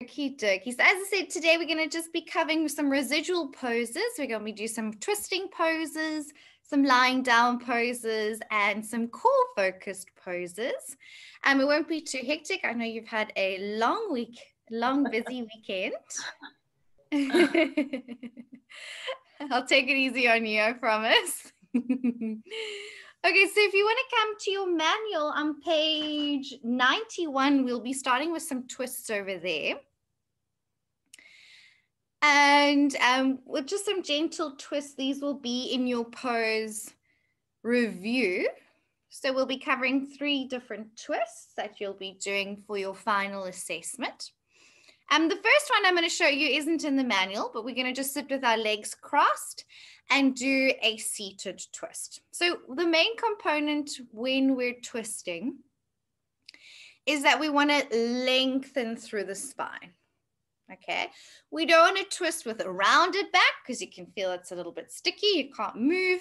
Okie dokie. So as I said, today we're going to just be covering some residual poses. We're going to do some twisting poses, some lying down poses, and some core focused poses. It won't be too hectic. I know you've had a long week, long busy weekend. I'll take it easy on you, I promise. Okay, so if you want to come to your manual on page 91, we'll be starting with some twists over there. And with just some gentle twists, these will be in your pose review. So we'll be covering 3 different twists that you'll be doing for your final assessment. The first one I'm going to show you isn't in the manual, but we're going to just sit with our legs crossed and do a seated twist. So the main component when we're twisting is that we want to lengthen through the spine. Okay, we don't want to twist with a rounded back because you can feel it's a little bit sticky, you can't move.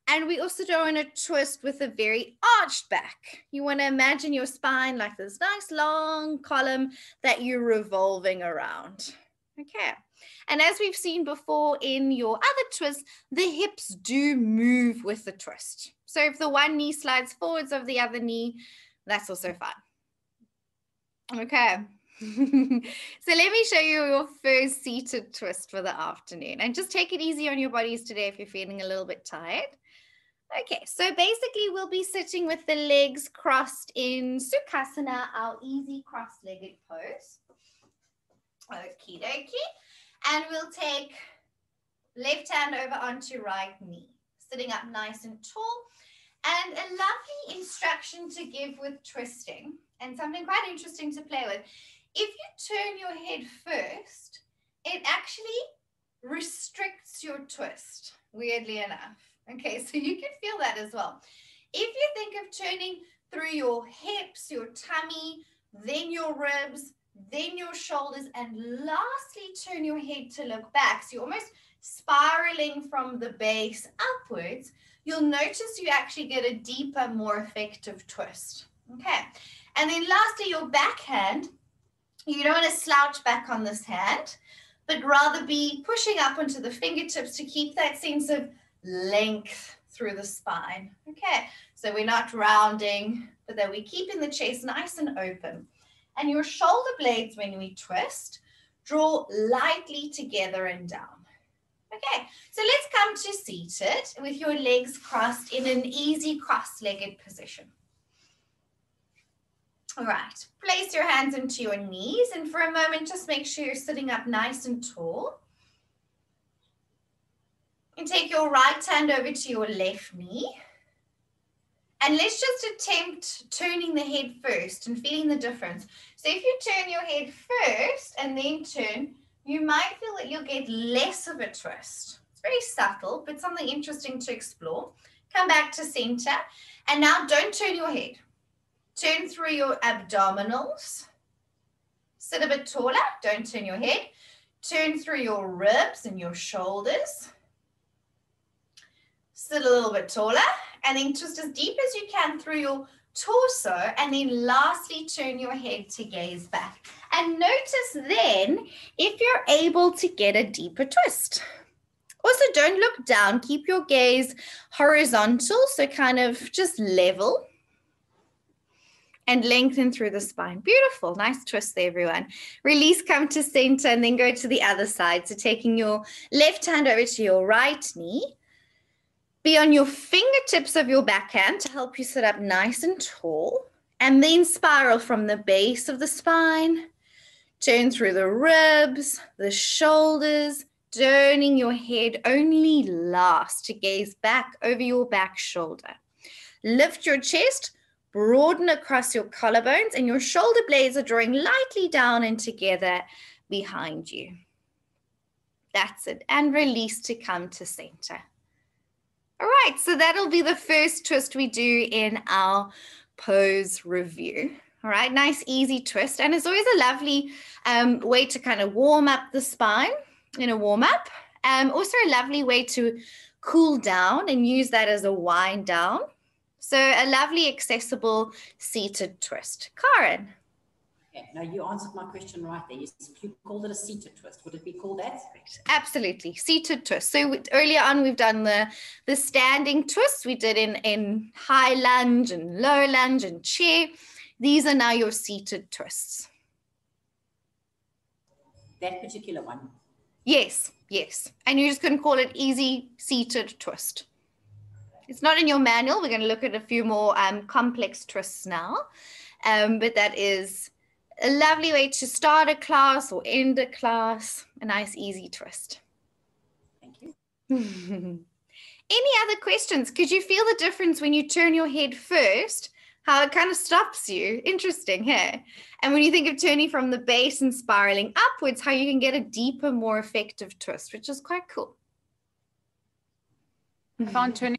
And we also don't want to twist with a very arched back. You want to imagine your spine like this nice long column that you're revolving around. Okay, and as we've seen before in your other twists, the hips do move with the twist. So if the one knee slides forwards of the other knee, that's also fine. Okay. So let me show you your first seated twist for the afternoon, and just take it easy on your bodies today if you're feeling a little bit tired. Okay, so basically we'll be sitting with the legs crossed in Sukhasana, our easy cross-legged pose. Okie dokie. And we'll take left hand over onto right knee, sitting up nice and tall. And a lovely instruction to give with twisting, and something quite interesting to play with. If you turn your head first, it actually restricts your twist, weirdly enough. Okay, so you can feel that as well. If you think of turning through your hips, your tummy, then your ribs, then your shoulders, and lastly turn your head to look back, so you're almost spiraling from the base upwards, you'll notice you actually get a deeper, more effective twist. Okay, and then lastly, your backhand. You don't want to slouch back on this hand, but rather be pushing up onto the fingertips to keep that sense of length through the spine. Okay, so we're not rounding, but that we're keeping the chest nice and open. And your shoulder blades, when we twist, draw lightly together and down. Okay, so let's come to seated with your legs crossed in an easy cross-legged position. All right, place your hands into your knees, and for a moment, just make sure you're sitting up nice and tall. And take your right hand over to your left knee. And let's just attempt turning the head first and feeling the difference. So if you turn your head first and then turn, you might feel that you'll get less of a twist. It's very subtle, but something interesting to explore. Come back to center. And now don't turn your head. Turn through your abdominals. Sit a bit taller. Don't turn your head. Turn through your ribs and your shoulders. Sit a little bit taller. And then twist as deep as you can through your torso. And then lastly, turn your head to gaze back. And notice then if you're able to get a deeper twist. Also, don't look down. Keep your gaze horizontal, so kind of just level. And lengthen through the spine. Beautiful. Nice twist there, everyone. Release, come to center, and then go to the other side. So taking your left hand over to your right knee. Be on your fingertips of your backhand to help you sit up nice and tall. And then spiral from the base of the spine. Turn through the ribs, the shoulders, turning your head only last to gaze back over your back shoulder. Lift your chest. Broaden across your collarbones, and your shoulder blades are drawing lightly down and together behind you. That's it. And release to come to center. All right, so that'll be the first twist we do in our pose review. All right, nice, easy twist. And it's always a lovely way to kind of warm up the spine in a warm up. Also a lovely way to cool down and use that as a wind down. So a lovely, accessible seated twist. Karen. Okay, now you answered my question right there. You called it a seated twist. Would it be called that? Absolutely, seated twist. So earlier on, we've done the standing twist. We did in high lunge and low lunge and chair. These are now your seated twists. That particular one? Yes, yes. And you just couldn't call it easy seated twist. It's not in your manual. We're going to look at a few more complex twists now. But that is a lovely way to start a class or end a class. A nice, easy twist. Thank you. Any other questions? Could you feel the difference when you turn your head first? How it kind of stops you. Interesting, hey? And when you think of turning from the base and spiraling upwards, how you can get a deeper, more effective twist, which is quite cool. I found turning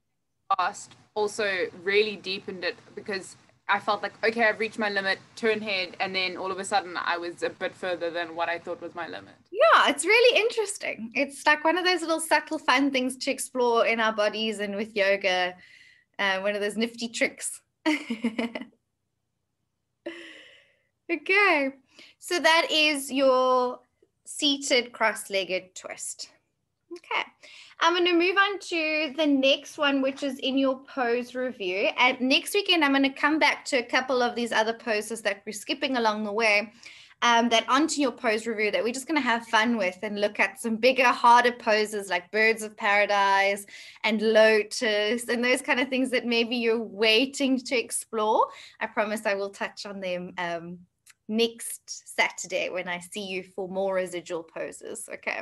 fast also really deepened it, because I felt like, okay, I've reached my limit, turn head, and then all of a sudden I was a bit further than what I thought was my limit. Yeah, it's really interesting. It's like one of those little subtle fun things to explore in our bodies and with yoga, one of those nifty tricks. Okay, so that is your seated cross-legged twist. Okay, I'm going to move on to the next one, which is in your pose review. And next weekend, I'm going to come back to a couple of these other poses that we're skipping along the way, that onto your pose review that we're just going to have fun with and look at some bigger, harder poses like birds of paradise and lotus and those kind of things that maybe you're waiting to explore. I promise I will touch on them next Saturday when I see you for more residual poses. Okay.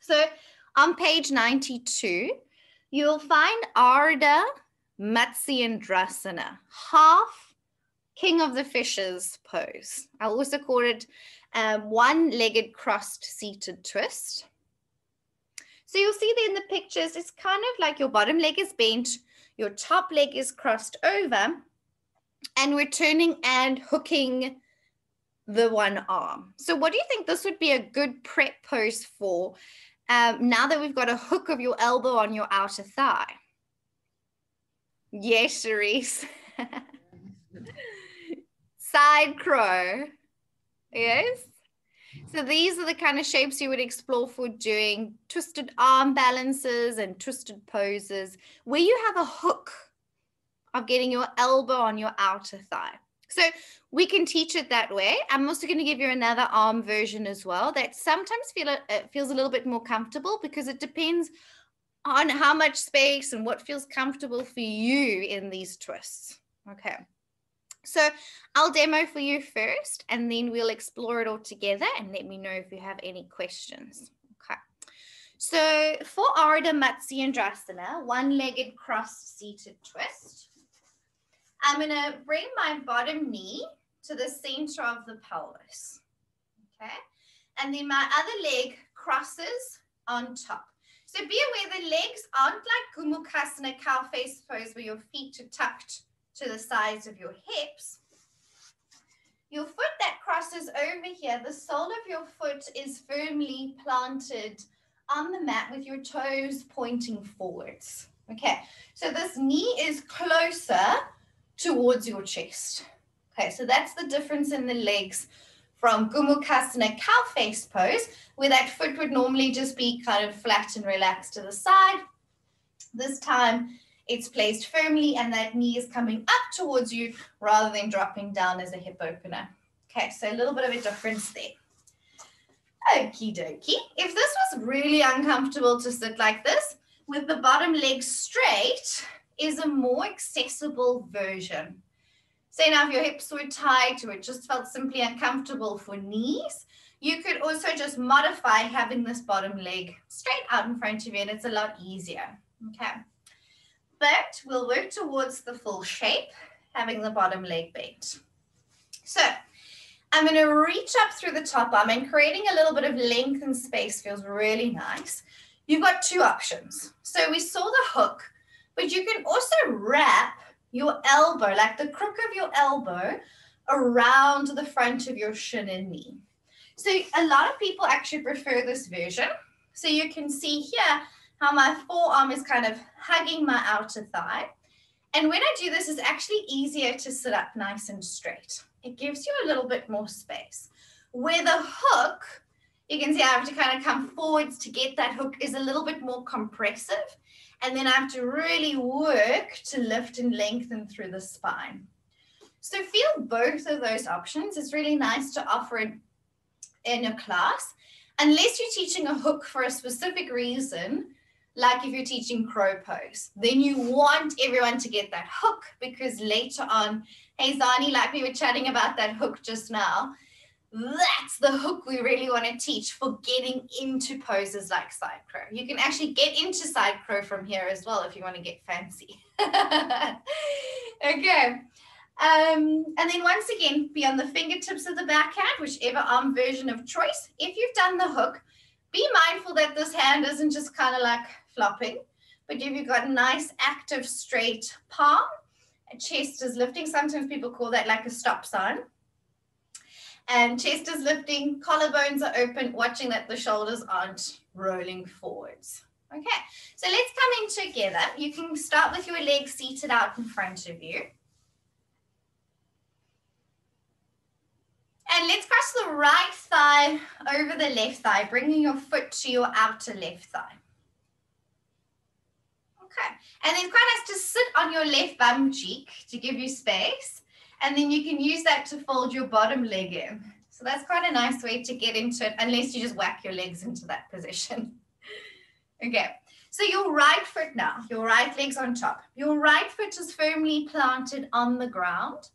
So on page 92, you'll find Ardha Matsyendrasana, half King of the Fishes pose. I'll also call it one-legged crossed seated twist. So you'll see there in the pictures, it's kind of like your bottom leg is bent, your top leg is crossed over, and we're turning and hooking the one arm. So what do you think this would be a good prep pose for now that we've got a hook of your elbow on your outer thigh? Yes, Cherise. Side crow. Yes. So these are the kind of shapes you would explore for doing twisted arm balances and twisted poses where you have a hook of getting your elbow on your outer thigh. So we can teach it that way. I'm also going to give you another arm version as well that sometimes feels a little bit more comfortable because it depends on how much space and what feels comfortable for you in these twists. Okay. So I'll demo for you first, and then we'll explore it all together and let me know if you have any questions. Okay. So for Ardha Matsyendrasana, one-legged cross-seated twist, I'm going to bring my bottom knee to the center of the pelvis. Okay. And then my other leg crosses on top. So be aware the legs aren't like Gomukhasana cow face pose where your feet are tucked to the sides of your hips. Your foot that crosses over here, the sole of your foot is firmly planted on the mat with your toes pointing forwards. Okay, so this knee is closer towards your chest. Okay, so that's the difference in the legs from Gomukhasana cow face pose, where that foot would normally just be kind of flat and relaxed to the side. This time, it's placed firmly and that knee is coming up towards you rather than dropping down as a hip opener. Okay, so a little bit of a difference there. Okie dokie. If this was really uncomfortable to sit like this, with the bottom leg straight is a more accessible version. Say now if your hips were tight or it just felt simply uncomfortable for knees, you could also just modify having this bottom leg straight out in front of you and it's a lot easier. Okay. But we'll work towards the full shape, having the bottom leg bent. So I'm going to reach up through the top arm and creating a little bit of length and space feels really nice. You've got two options. So we saw the hook, but you can also wrap your elbow, like the crook of your elbow, around the front of your shin and knee. So a lot of people actually prefer this version. So you can see here how my forearm is kind of hugging my outer thigh. And when I do this, it's actually easier to sit up nice and straight. It gives you a little bit more space. Where the hook, you can see I have to kind of come forwards to get that hook, is a little bit more compressive. And then I have to really work to lift and lengthen through the spine. So feel both of those options. It's really nice to offer it in a class, unless you're teaching a hook for a specific reason, like if you're teaching crow pose, then you want everyone to get that hook, because later on, hey Zani, like we were chatting about that hook just now, that's the hook we really want to teach for getting into poses like side crow. You can actually get into side crow from here as well if you want to get fancy. Okay. And then once again, be on the fingertips of the backhand, whichever arm version of choice. If you've done the hook, be mindful that this hand isn't just kind of like flopping, but if you've got a nice active straight palm, chest is lifting. Sometimes people call that like a stop sign. And chest is lifting, collarbones are open, watching that the shoulders aren't rolling forwards. Okay, so let's come in together. You can start with your legs seated out in front of you. And let's cross the right thigh over the left thigh, bringing your foot to your outer left thigh. Okay, and then quite nice to sit on your left bum cheek to give you space. And then you can use that to fold your bottom leg in. So that's quite a nice way to get into it, unless you just whack your legs into that position. Okay, so your right foot now, your right leg's on top. Your right foot is firmly planted on the ground.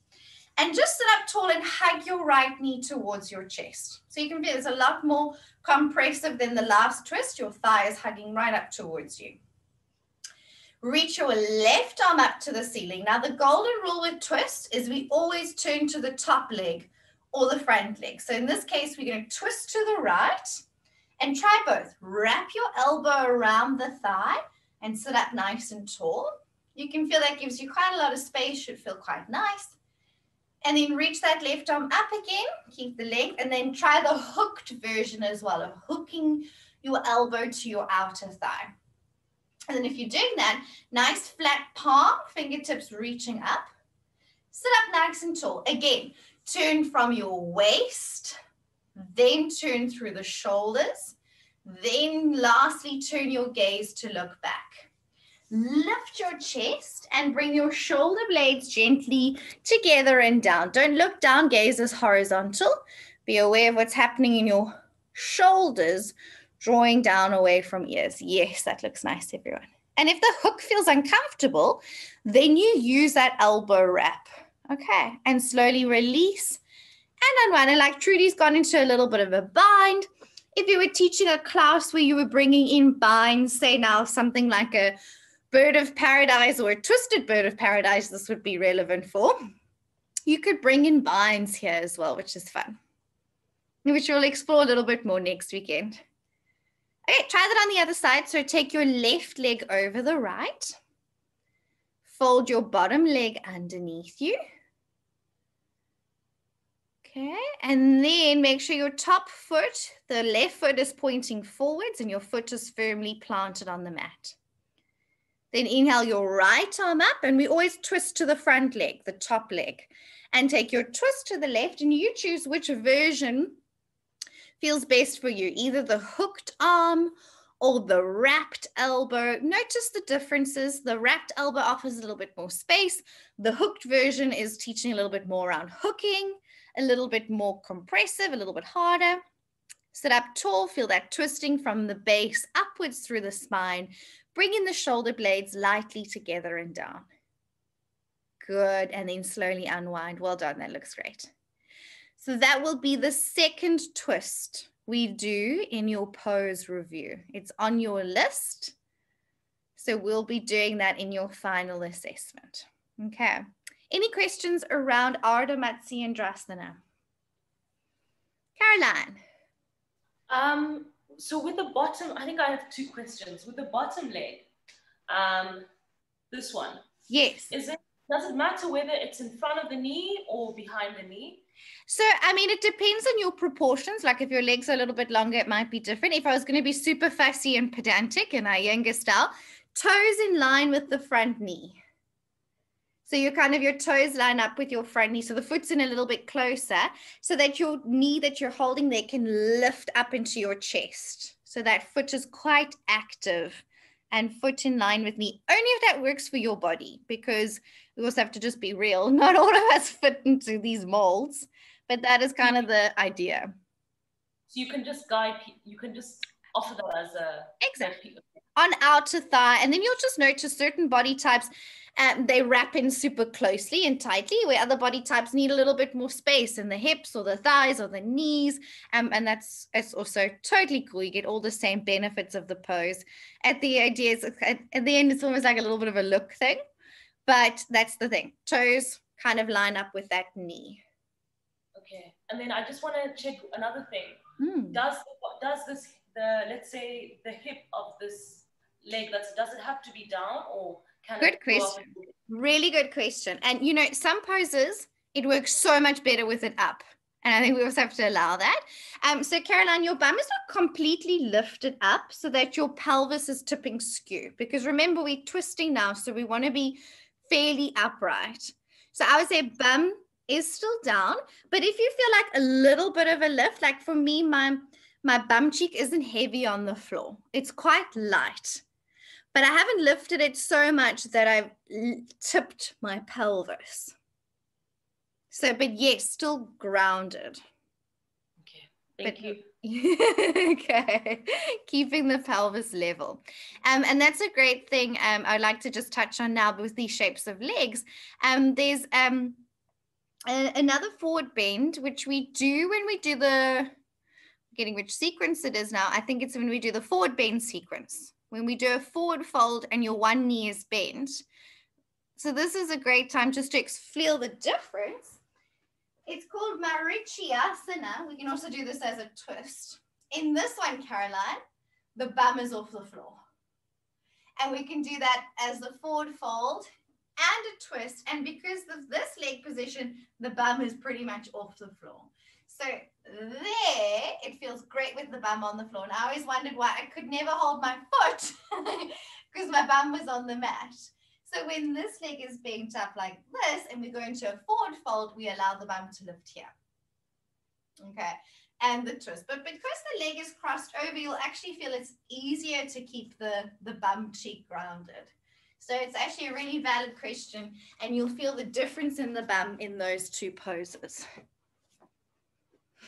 And just sit up tall and hug your right knee towards your chest. So you can feel it's a lot more compressive than the last twist. Your thigh is hugging right up towards you. Reach your left arm up to the ceiling. Now the golden rule with twist is we always turn to the top leg or the front leg. So in this case, we're going to twist to the right and try both. Wrap your elbow around the thigh and sit up nice and tall. You can feel that gives you quite a lot of space, should feel quite nice. And then reach that left arm up again, keep the length, and then try the hooked version as well, of hooking your elbow to your outer thigh. And then if you're doing that, nice flat palm, fingertips reaching up. Sit up nice and tall. Again, turn from your waist, then turn through the shoulders, then lastly turn your gaze to look back. Lift your chest and bring your shoulder blades gently together and down. Don't look down, gaze is horizontal. Be aware of what's happening in your shoulders, drawing down away from ears. Yes, that looks nice, everyone. And if the hook feels uncomfortable, then you use that elbow wrap. Okay, and slowly release and unwind. And like Trudy's gone into a little bit of a bind. If you were teaching a class where you were bringing in binds, say now something like a bird of paradise or a twisted bird of paradise, this would be relevant for. You could bring in binds here as well, which is fun, which we'll explore a little bit more next weekend. Okay, try that on the other side. So take your left leg over the right. Fold your bottom leg underneath you. Okay, and then make sure your top foot, the left foot is pointing forwards and your foot is firmly planted on the mat. Then inhale your right arm up, and we always twist to the front leg, the top leg. And take your twist to the left, and you choose which version feels best for you, either the hooked arm or the wrapped elbow. Notice the differences. The wrapped elbow offers a little bit more space. The hooked version is teaching a little bit more around hooking, a little bit more compressive, a little bit harder. Sit up tall, feel that twisting from the base upwards through the spine. Bring in the shoulder blades lightly together and down. Good, and then slowly unwind. Well done, that looks great. So that will be the second twist we do in your pose review. It's on your list. So we'll be doing that in your final assessment. Okay. Any questions around Ardha, Matsi, and Drasthana? Caroline. So with the bottom, I think I have two questions. With the bottom leg, this one. Yes. Does it matter whether it's in front of the knee or behind the knee? So, I mean, it depends on your proportions. Like if your legs are a little bit longer, it might be different. If I was going to be super fussy and pedantic in our younger style, toes in line with the front knee. So your toes line up with your front knee. So the foot's in a little bit closer so that your knee that you're holding there can lift up into your chest. So that foot is quite active and foot in line with knee. Only if that works for your body, because we also have to just be real. Not all of us fit into these molds, but that is kind of the idea. So you can just you can just offer that as a... Exactly. On outer thigh, and then you'll just notice certain body types, they wrap in super closely and tightly, where other body types need a little bit more space in the hips or the thighs or the knees, and it's also totally cool. You get all the same benefits of the pose. At the end, it's almost like a little bit of a look thing, but that's the thing. Toes kind of line up with that knee. Okay, and then I just want to check another thing. Does this, let's say the hip of this leg, does it have to be down, or can good it question? Really good question. And you know, some poses it works so much better with it up, and I think we also have to allow that. So Caroline, your bum is not completely lifted up so that your pelvis is tipping skew, because remember we're twisting now, so we want to be fairly upright. So I would say bum is still down, but if you feel like a little bit of a lift, like for me, my bum cheek isn't heavy on the floor. It's quite light, but I haven't lifted it so much that I've tipped my pelvis. So, but yes, still grounded. Okay, thank you. Okay, keeping the pelvis level. And that's a great thing I'd like to just touch on now with these shapes of legs. There's another forward bend, which we do when we do getting which sequence it is now. I think it's when we do the forward bend sequence, when we do a forward fold and your one knee is bent. So this is a great time just to feel the difference. It's called Marichiasana. We can also do this as a twist. In this one, Caroline, the bum is off the floor. And we can do that as the forward fold and a twist. And because of this leg position, the bum is pretty much off the floor. So there, it feels great with the bum on the floor. And I always wondered why I could never hold my foot because my bum was on the mat. So when this leg is bent up like this and we go into a forward fold, we allow the bum to lift here. Okay, and the twist. But because the leg is crossed over, you'll actually feel it's easier to keep the bum cheek grounded. So it's actually a really valid question, and you'll feel the difference in the bum in those two poses.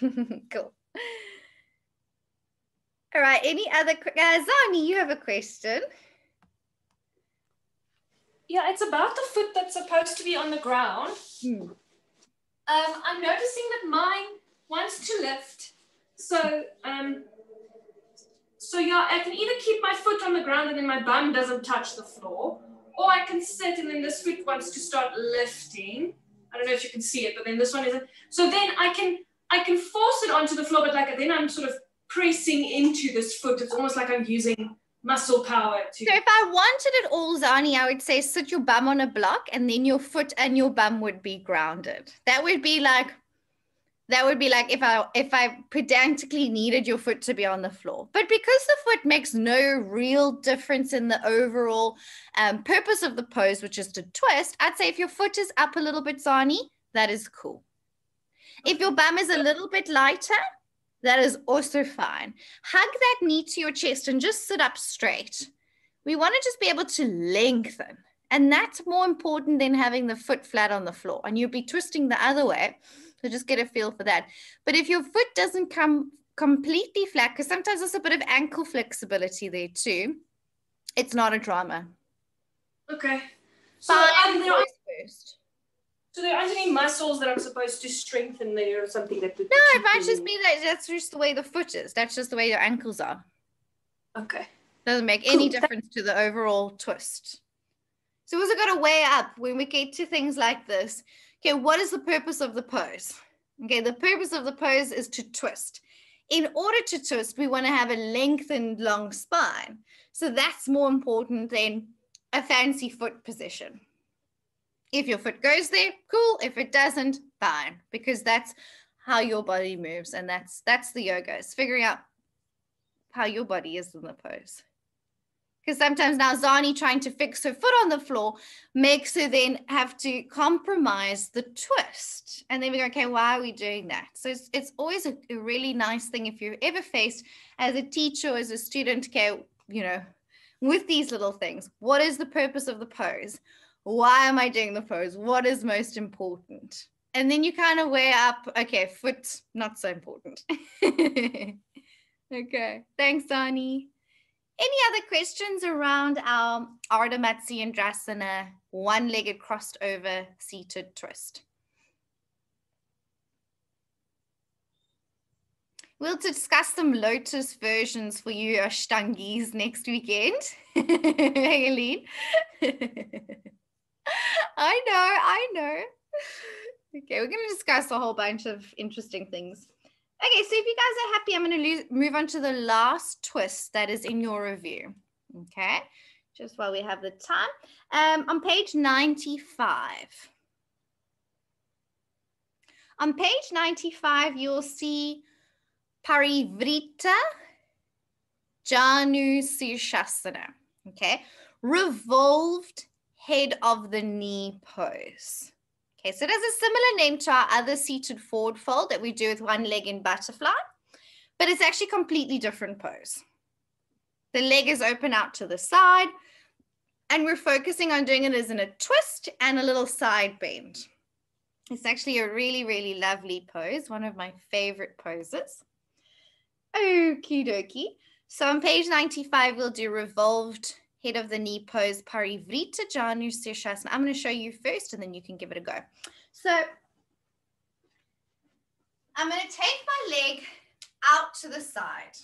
Cool. All right, any other, Zani, you have a question? Yeah, it's about the foot that's supposed to be on the ground. I'm noticing that mine wants to lift. So, yeah, I can either keep my foot on the ground and then my bum doesn't touch the floor, or I can sit and then this foot wants to start lifting. I don't know if you can see it, but then this one isn't. So then I can force it onto the floor, but like then I'm sort of pressing into this foot. It's almost like I'm using muscle power to... So if I wanted it all, Zani, I would say sit your bum on a block and then your foot and your bum would be grounded. That would be like if I pedantically needed your foot to be on the floor. But because the foot makes no real difference in the overall purpose of the pose, which is to twist, I'd say if your foot is up a little bit, Zani, that is cool. If your bum is a little bit lighter, that is also fine. Hug that knee to your chest and just sit up straight. We want to just be able to lengthen. And that's more important than having the foot flat on the floor. And you'll be twisting the other way. So just get a feel for that. But if your foot doesn't come completely flat, because sometimes there's a bit of ankle flexibility there too, it's not a drama. Okay. So there aren't any muscles that I'm supposed to strengthen there or something that would... No, it might just be that that's just the way the foot is. That's just the way your ankles are. Okay. Doesn't make any difference to the overall twist. So we've also got to weigh up when we get to things like this. Okay, what is the purpose of the pose? Okay, the purpose of the pose is to twist. In order to twist, we want to have a lengthened long spine. So that's more important than a fancy foot position. If your foot goes there, cool. If it doesn't, fine, because that's how your body moves, and that's the yoga. It's figuring out how your body is in the pose. Because sometimes now Zani trying to fix her foot on the floor makes her then have to compromise the twist. And then we go, okay, why are we doing that? So it's always a really nice thing if you're ever faced as a teacher or as a student, okay, you know, with these little things. What is the purpose of the pose? Why am I doing the pose? What is most important? And then you kind of weigh up, okay, foot, not so important. Okay, thanks, Zani. Any other questions around our Ardha Matsyendrasana one-legged crossed over seated twist? We'll discuss some lotus versions for you Ashtangis next weekend. Hey, Eileen. I know. Okay, we're going to discuss a whole bunch of interesting things. Okay, so if you guys are happy, I'm going to move on to the last twist that is in your review. Okay, just while we have the time. On page 95. On page 95, you'll see Parivrita Janu Sirsasana. Okay, revolved head of the knee pose. Okay, so it has a similar name to our other seated forward fold that we do with one leg in butterfly, but it's actually a completely different pose. The leg is open out to the side, and we're focusing on doing it as in a twist and a little side bend. It's actually a really, really lovely pose, one of my favorite poses. Okie dokie. So on page 95, we'll do revolved head of the knee pose, Parivrita Janu Sirsasana. I'm going to show you first and then you can give it a go. So I'm going to take my leg out to the side,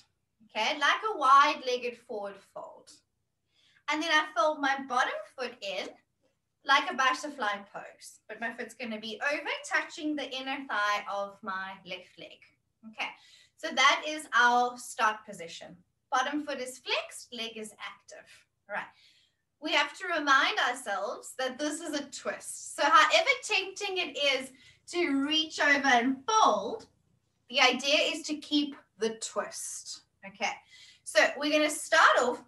okay, like a wide-legged forward fold. And then I fold my bottom foot in like a butterfly pose, but my foot's going to be over, touching the inner thigh of my left leg. Okay, so that is our start position. Bottom foot is flexed, leg is active. Right. We have to remind ourselves that this is a twist. So however tempting it is to reach over and fold, the idea is to keep the twist. Okay. So we're going to start off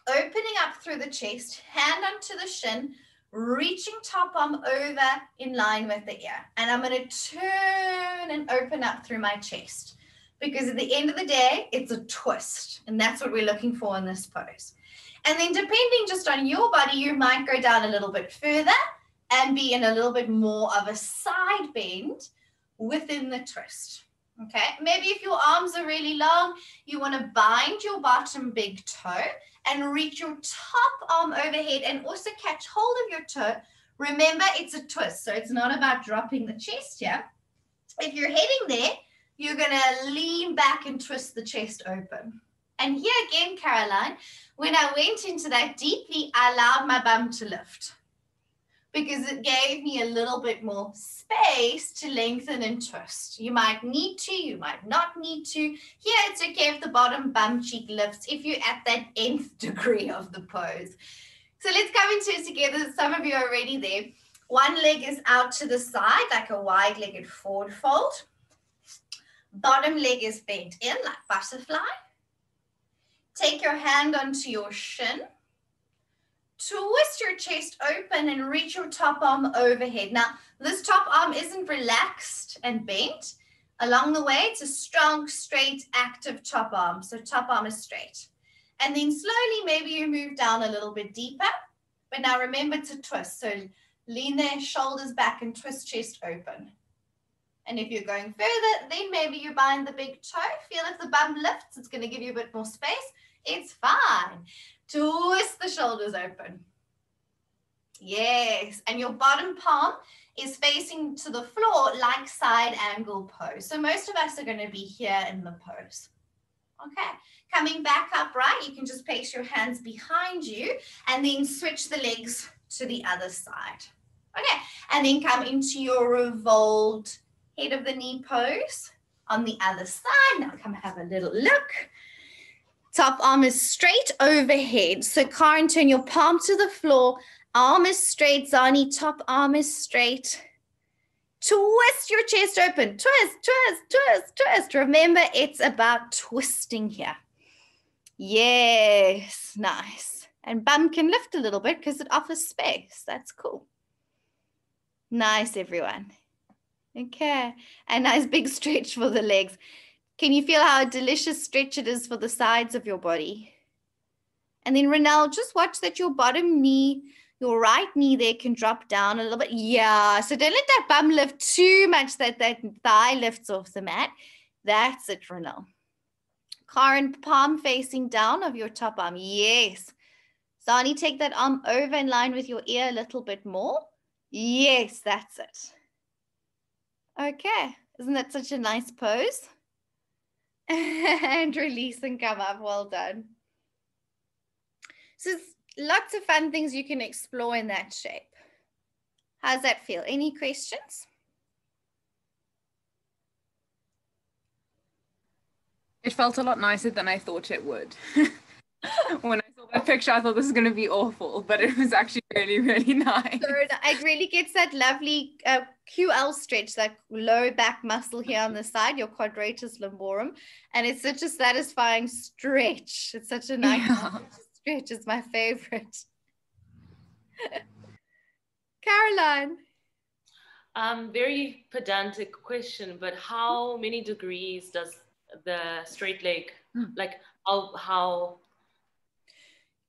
opening up through the chest, hand onto the shin, reaching top arm over in line with the ear. And I'm going to turn and open up through my chest, because at the end of the day, it's a twist. And that's what we're looking for in this pose. And then depending just on your body, you might go down a little bit further and be in a little bit more of a side bend within the twist. Okay, maybe if your arms are really long, you want to bind your bottom big toe and reach your top arm overhead and also catch hold of your toe. Remember, it's a twist, so it's not about dropping the chest here. If you're heading there, you're going to lean back and twist the chest open. And here again, Caroline, when I went into that deeply, I allowed my bum to lift because it gave me a little bit more space to lengthen and twist. You might need to, you might not need to. Here, it's okay if the bottom bum cheek lifts if you're at that nth degree of the pose. So let's come into it together. Some of you are already there. One leg is out to the side like a wide-legged forward fold. Bottom leg is bent in like butterfly. Take your hand onto your shin. Twist your chest open and reach your top arm overhead. Now, this top arm isn't relaxed and bent. Along the way, it's a strong, straight, active top arm. So top arm is straight. And then slowly, maybe you move down a little bit deeper. But now remember to twist. So lean there, shoulders back, and twist chest open. And if you're going further, then maybe you bind the big toe. Feel if the bum lifts, it's going to give you a bit more space. It's fine. Twist the shoulders open. Yes. And your bottom palm is facing to the floor like side angle pose. So most of us are going to be here in the pose. Okay. Coming back upright, you can just place your hands behind you and then switch the legs to the other side. Okay. And then come into your revolved head of the knee pose on the other side. Now come have a little look. Top arm is straight overhead. So Karen, turn your palm to the floor. Arm is straight. Zani, top arm is straight. Twist your chest open. Twist, twist, twist, twist. Remember, it's about twisting here. Yes, nice. And bum can lift a little bit because it offers space. That's cool. Nice, everyone. Okay, a nice big stretch for the legs. Can you feel how a delicious stretch it is for the sides of your body? And then Renelle, just watch that your bottom knee, your right knee there can drop down a little bit. Yeah, so don't let that bum lift too much that thigh lifts off the mat. That's it, Renelle. Karen, palm facing down of your top arm. Yes. Zani, take that arm over in line with your ear a little bit more. Yes, that's it. Okay. Isn't that such a nice pose? And release and come up. Well done. So lots of fun things you can explore in that shape. How's that feel? Any questions? It felt a lot nicer than I thought it would. When I saw that picture, I thought this was going to be awful, but it was actually really, really nice. So it really gets that lovely QL stretch, that low back muscle here on the side, your quadratus lumborum, and it's such a satisfying stretch. It's such a nice stretch. It's my favorite. Caroline. Very pedantic question, but how many degrees does the straight leg, like how?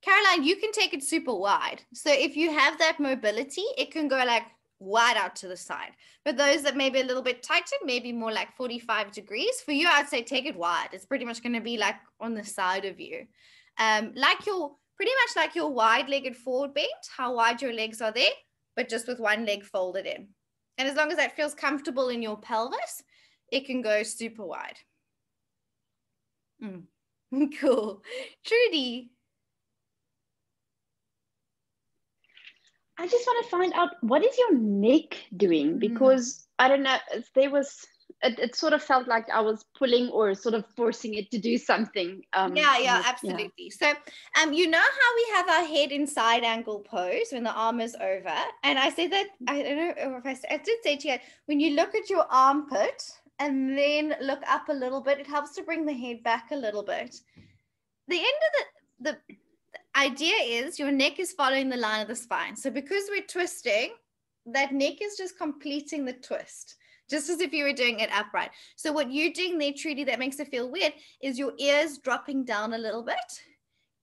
Caroline, you can take it super wide. So if you have that mobility, it can go like wide out to the side. But those that may be a little bit tighter, maybe more like 45 degrees. For you, I'd say take it wide. It's pretty much going to be like on the side of you. Pretty much like your wide-legged forward bend, how wide your legs are there, but just with one leg folded in. And as long as that feels comfortable in your pelvis, it can go super wide. Cool. Trudy. I just want to find out, what is your neck doing? Because I don't know, it sort of felt like I was pulling or sort of forcing it to do something. Yeah, absolutely. Yeah. So, you know how we have our head in side angle pose when the arm is over? And I said that, I don't know if I did say to you, when you look at your armpit and then look up a little bit, it helps to bring the head back a little bit. The end of the idea is your neck is following the line of the spine. So because we're twisting, that neck is just completing the twist, just as if you were doing it upright. So what you're doing there, Trudy, that makes it feel weird, is your ears dropping down a little bit.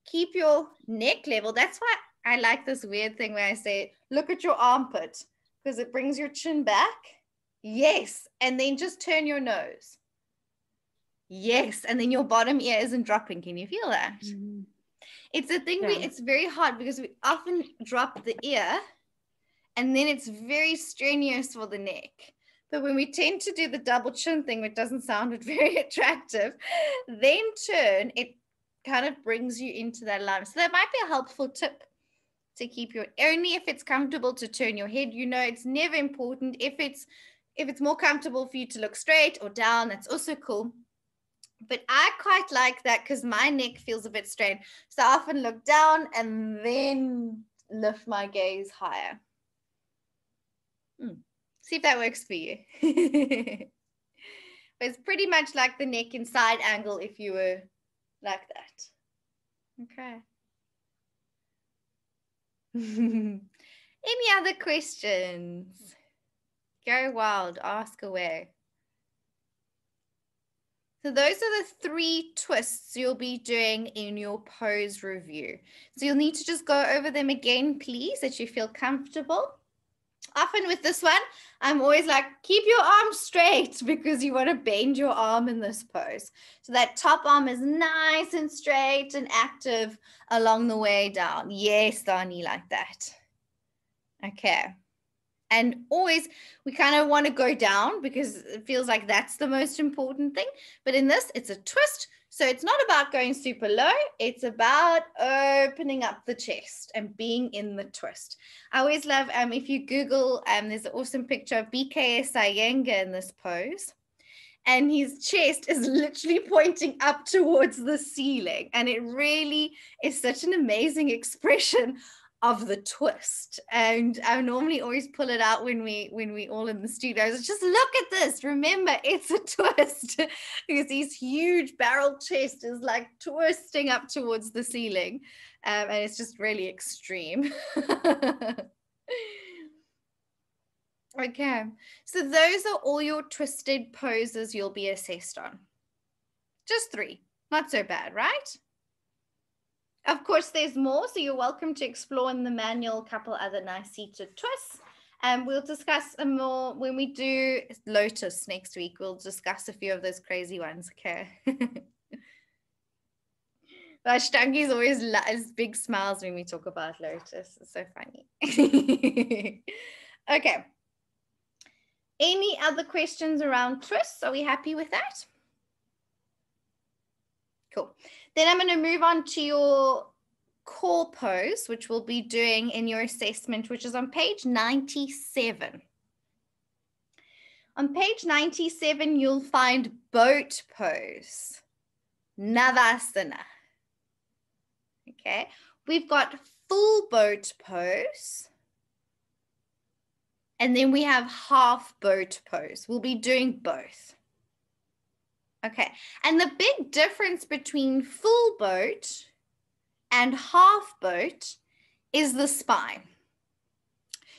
Keep your neck level. That's why I like this weird thing where I say, look at your armpit, because it brings your chin back. Yes. And then just turn your nose. Yes. And then your bottom ear isn't dropping. Can you feel that? Mm-hmm. It's a thing, it's very hard because we often drop the ear and then it's very strenuous for the neck. But when we tend to do the double chin thing, which doesn't sound very attractive, then turn, it kind of brings you into that alignment. So that might be a helpful tip to keep your, only if it's comfortable to turn your head. You know, it's never important. If it's more comfortable for you to look straight or down, that's also cool. But I quite like that because my neck feels a bit straight. So I often look down and then lift my gaze higher. See if that works for you. But it's pretty much like the neck and side angle if you were like that. Okay. Any other questions? Go wild, ask away. So those are the 3 twists you'll be doing in your pose review. So you'll need to just go over them again, please, that you feel comfortable. Often with this one, I'm always like, keep your arm straight because you want to bend your arm in this pose. So that top arm is nice and straight and active along the way down. Yes, Dani, like that. Okay. And always, we kind of want to go down because it feels like that's the most important thing. But in this, it's a twist. So it's not about going super low. It's about opening up the chest and being in the twist. I always love, if you Google, there's an awesome picture of BKS Iyengar in this pose. And his chest is literally pointing up towards the ceiling. And it really is such an amazing expression of the twist. And I normally always pull it out when we all in the studios. Just look at this. Remember, it's a twist because his huge barrel chest is like twisting up towards the ceiling. And it's just really extreme. Okay, so those are all your twisted poses you'll be assessed on. Just 3, not so bad, right? Of course, there's more, so you're welcome to explore in the manual a couple other nice seated twists. And we'll discuss some more when we do Lotus next week. We'll discuss a few of those crazy ones, okay? Ashtangi's always has big smiles when we talk about Lotus. It's so funny. Okay. Any other questions around twists? Are we happy with that? Cool. Then I'm going to move on to your core pose, which we'll be doing in your assessment, which is on page 97. On page 97, you'll find boat pose, Navasana. Okay, we've got full boat pose. And then we have half boat pose. We'll be doing both. Okay, and the big difference between full boat and half boat is the spine.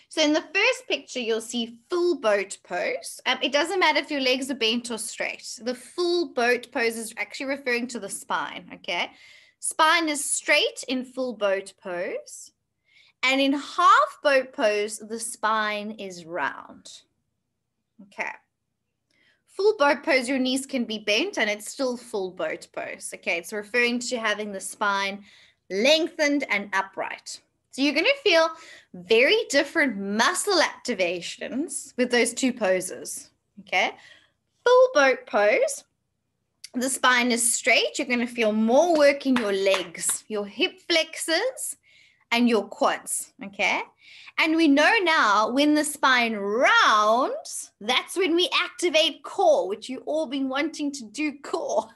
So in the first picture, you'll see full boat pose. It doesn't matter if your legs are bent or straight. The full boat pose is actually referring to the spine, okay? Spine is straight in full boat pose. And in half boat pose, the spine is round. Okay. Full boat pose, your knees can be bent and it's still full boat pose. Okay, it's referring to having the spine lengthened and upright. So you're going to feel very different muscle activations with those 2 poses. Okay. Full boat pose, the spine is straight. You're going to feel more work in your legs, your hip flexors, and your quads, okay? And we know now when the spine rounds, that's when we activate core, which you've all been wanting to do core.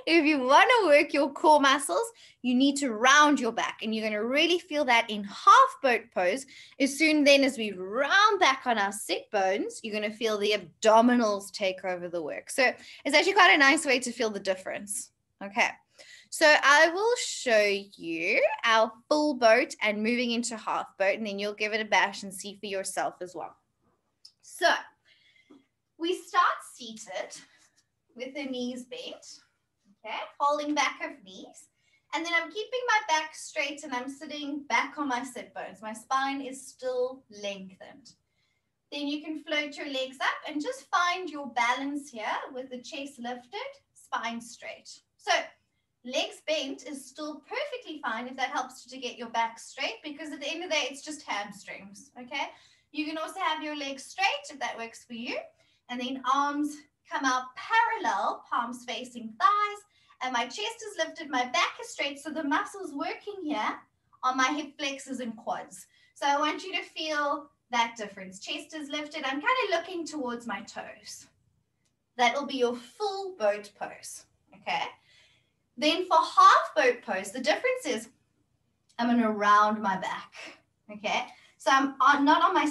If you want to work your core muscles, you need to round your back, and you're going to really feel that in half boat pose. As soon then as we round back on our sit bones, you're going to feel the abdominals take over the work. So it's actually quite a nice way to feel the difference, okay? So I will show you our full boat and moving into half boat, and then you'll give it a bash and see for yourself as well. So we start seated with the knees bent, okay, holding back of knees. And then I'm keeping my back straight and I'm sitting back on my sit bones. My spine is still lengthened. Then you can float your legs up and just find your balance here with the chest lifted, spine straight. So legs bent is still perfectly fine if that helps you to get your back straight, because at the end of the day, it's just hamstrings, okay? You can also have your legs straight if that works for you. And then arms come out parallel, palms facing thighs, and my chest is lifted, my back is straight, so the muscles working here are my hip flexors and quads. So I want you to feel that difference. Chest is lifted, I'm kind of looking towards my toes. That will be your full boat pose, okay? Then for half boat pose, the difference is I'm going to round my back, okay? So I'm not on my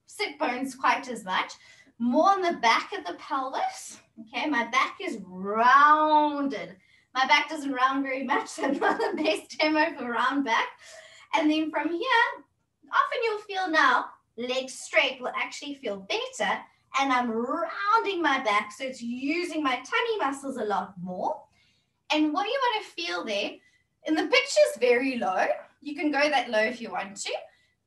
sit bones quite as much, more on the back of the pelvis, okay? My back is rounded. My back doesn't round very much, so I'm not the best demo for round back. And then from here, often you'll feel now, legs straight will actually feel better, and I'm rounding my back, so it's using my tummy muscles a lot more. And what you want to feel there, in the picture is very low. You can go that low if you want to,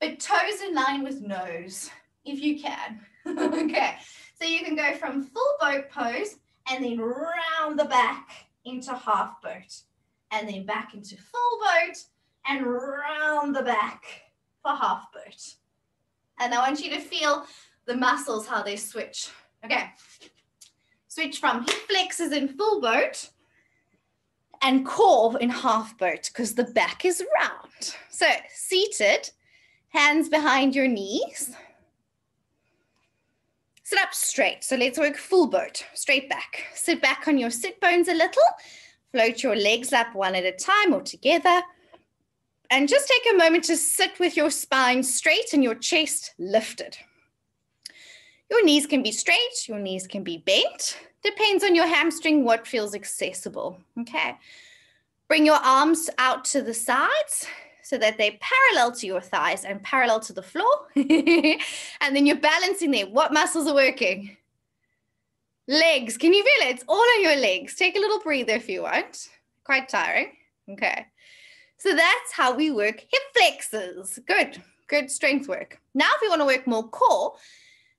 but toes in line with nose, if you can. Okay, so you can go from full boat pose and then round the back into half boat, and then back into full boat and round the back for half boat. And I want you to feel the muscles, how they switch. Okay, switch from hip flexors in full boat and core in half boat, because the back is round. So seated, hands behind your knees. Sit up straight. So let's work full boat, straight back. Sit back on your sit bones a little. Float your legs up one at a time or together. And just take a moment to sit with your spine straight and your chest lifted. Your knees can be straight, your knees can be bent. Depends on your hamstring, what feels accessible. Okay. Bring your arms out to the sides so that they're parallel to your thighs and parallel to the floor. And then you're balancing there. What muscles are working? Legs. Can you feel it? It's all on your legs. Take a little breather if you want. Quite tiring. Okay. So that's how we work hip flexors. Good. Good strength work. Now if you want to work more core,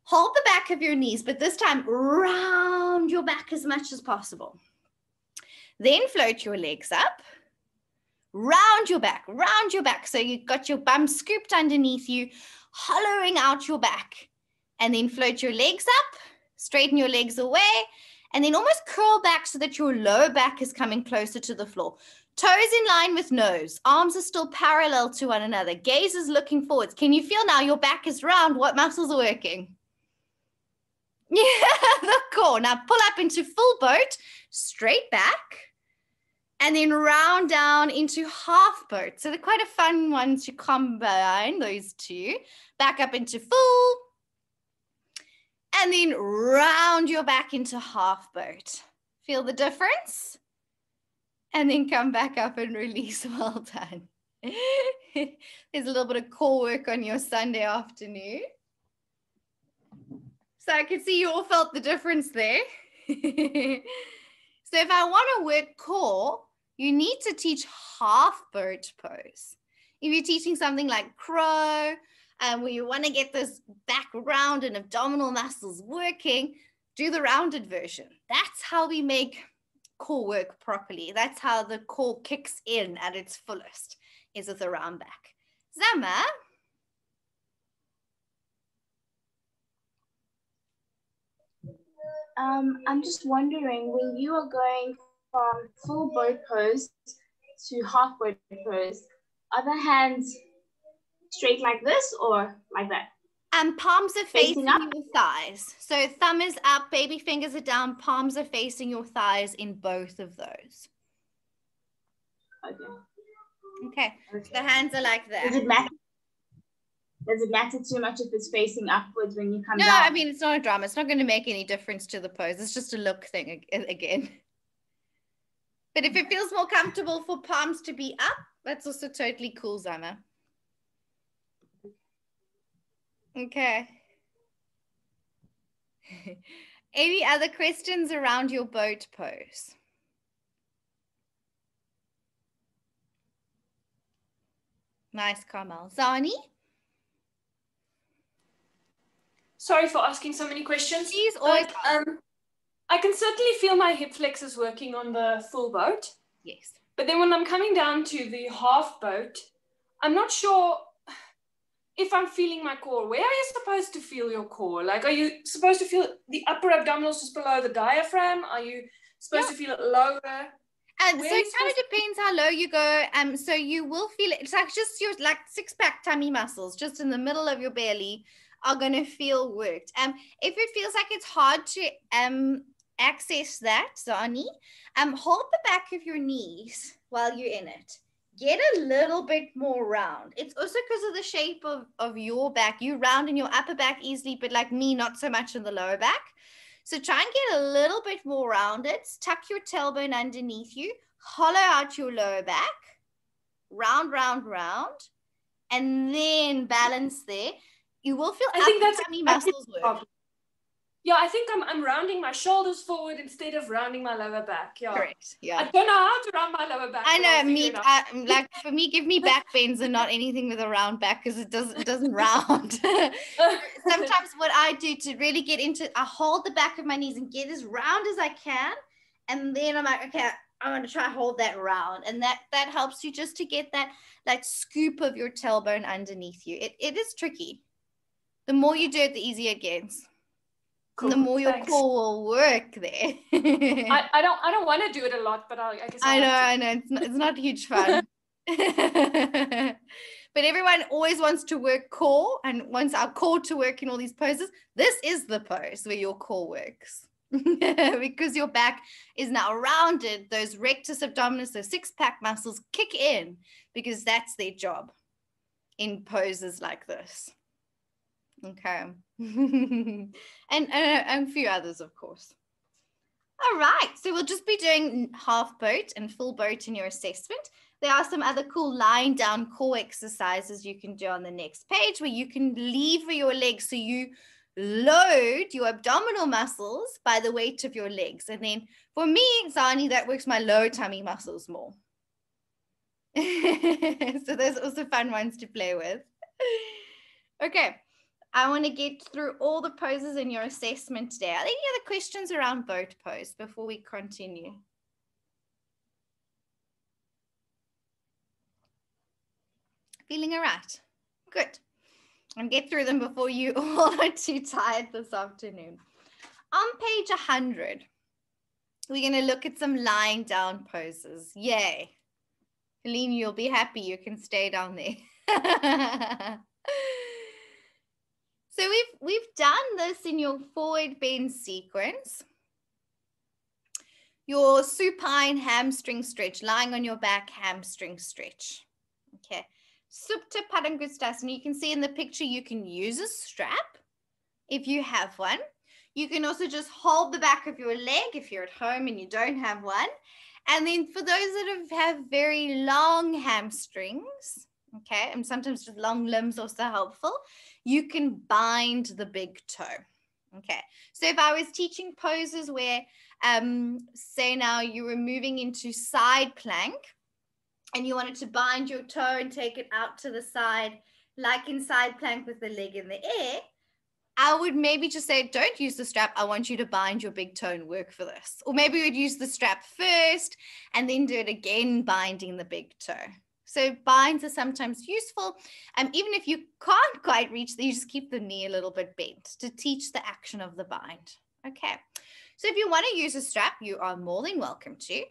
hold the back of your knees, but this time round your back as much as possible. Then float your legs up, round your back. So you've got your bum scooped underneath you, hollowing out your back. And then float your legs up, straighten your legs away, and then almost curl back so that your lower back is coming closer to the floor. Toes in line with nose. Arms are still parallel to one another. Gaze is looking forwards. Can you feel now your back is round? What muscles are working? Yeah, the core. Now pull up into full boat, straight back, and then round down into half boat. So they're quite a fun one to combine, those two. Back up into full, and then round your back into half boat. Feel the difference? And then come back up and release. Well done. There's a little bit of core work on your Sunday afternoon. So I can see you all felt the difference there. So if I want to work core, you need to teach half boat pose. If you're teaching something like crow, where you want to get this back round and abdominal muscles working, do the rounded version. That's how we make core work properly. That's how the core kicks in at its fullest, is with a round back. Zama? I'm just wondering, when you are going from full boat pose to half boat pose, are the hands straight like this or like that? Palms are facing up? your thighs. So thumb is up, baby fingers are down, palms are facing your thighs in both of those. Okay. So the hands are like that. Does it matter? Does it matter too much if it's facing upwards when you come down? No, I mean, it's not a drama. It's not going to make any difference to the pose. It's just a look thing again. But if it feels more comfortable for palms to be up, that's also totally cool, Zama. Okay. Any other questions around your boat pose? Nice, Carmel. Zani? Sorry for asking so many questions. She's always... I can certainly feel my hip flexors working on the full boat. Yes. But then when I'm coming down to the half boat, I'm not sure if I'm feeling my core. Where are you supposed to feel your core? Like, are you supposed to feel the upper abdominals just below the diaphragm? Are you supposed to feel it lower? And so it kind of depends how low you go. So you will feel it. It's like just your six-pack tummy muscles just in the middle of your belly are going to feel worked. If it feels like it's hard to access that, Zani, hold the back of your knees while you're in it. Get a little bit more round. It's also because of the shape of your back. You round in your upper back easily, but like me, not so much in the lower back. So try and get a little bit more rounded. Tuck your tailbone underneath you. Hollow out your lower back. Round, round, round. And then balance there. You will feel tummy muscles work. Yeah, I think I'm rounding my shoulders forward instead of rounding my lower back. Yeah. Correct. Yeah. I don't know how to round my lower back. I know. Like for me, give me back bends and not anything with a round back because it doesn't round. Sometimes what I do to really get into, I hold the back of my knees and get as round as I can, and then I'm like, okay, I'm going to try hold that round, and that helps you just to get that scoop of your tailbone underneath you. It is tricky. The more you do it, the easier it gets. Cool. And the more your core will work there. I don't want to do it a lot, but I guess I know. It's not huge fun. But everyone always wants to work core and wants our core to work in all these poses. This is the pose where your core works. because your back is now rounded. Those rectus abdominis, those six-pack muscles kick in because that's their job in poses like this. Okay. and a few others, of course. All right, so we'll just be doing half boat and full boat in your assessment. There are some other cool lying down core exercises you can do on the next page where you can lever your legs so you load your abdominal muscles by the weight of your legs. And then for me, Zani, that works my lower tummy muscles more. So there's also fun ones to play with. Okay, I want to get through all the poses in your assessment today. Are there any other questions around boat pose before we continue? Feeling all right? Good. And get through them before you all are too tired this afternoon. On page 100, we're going to look at some lying down poses. Yay. Helene, you'll be happy you can stay down there. So we've done this in your forward bend sequence. Your supine hamstring stretch, lying on your back hamstring stretch. Okay. Supta Padangustasana. You can see in the picture you can use a strap if you have one. You can also just hold the back of your leg if you're at home and you don't have one. And then for those that have very long hamstrings, okay, and sometimes just long limbs also helpful, you can bind the big toe. Okay, so if I was teaching poses where, say now you were moving into side plank and you wanted to bind your toe and take it out to the side, like in side plank with the leg in the air, I would maybe just say, don't use the strap. I want you to bind your big toe and work for this. Or maybe we'd use the strap first and then do it again, binding the big toe. So binds are sometimes useful. Even if you can't quite reach, you just keep the knee a little bit bent to teach the action of the bind. Okay. So if you want to use a strap, you are more than welcome to.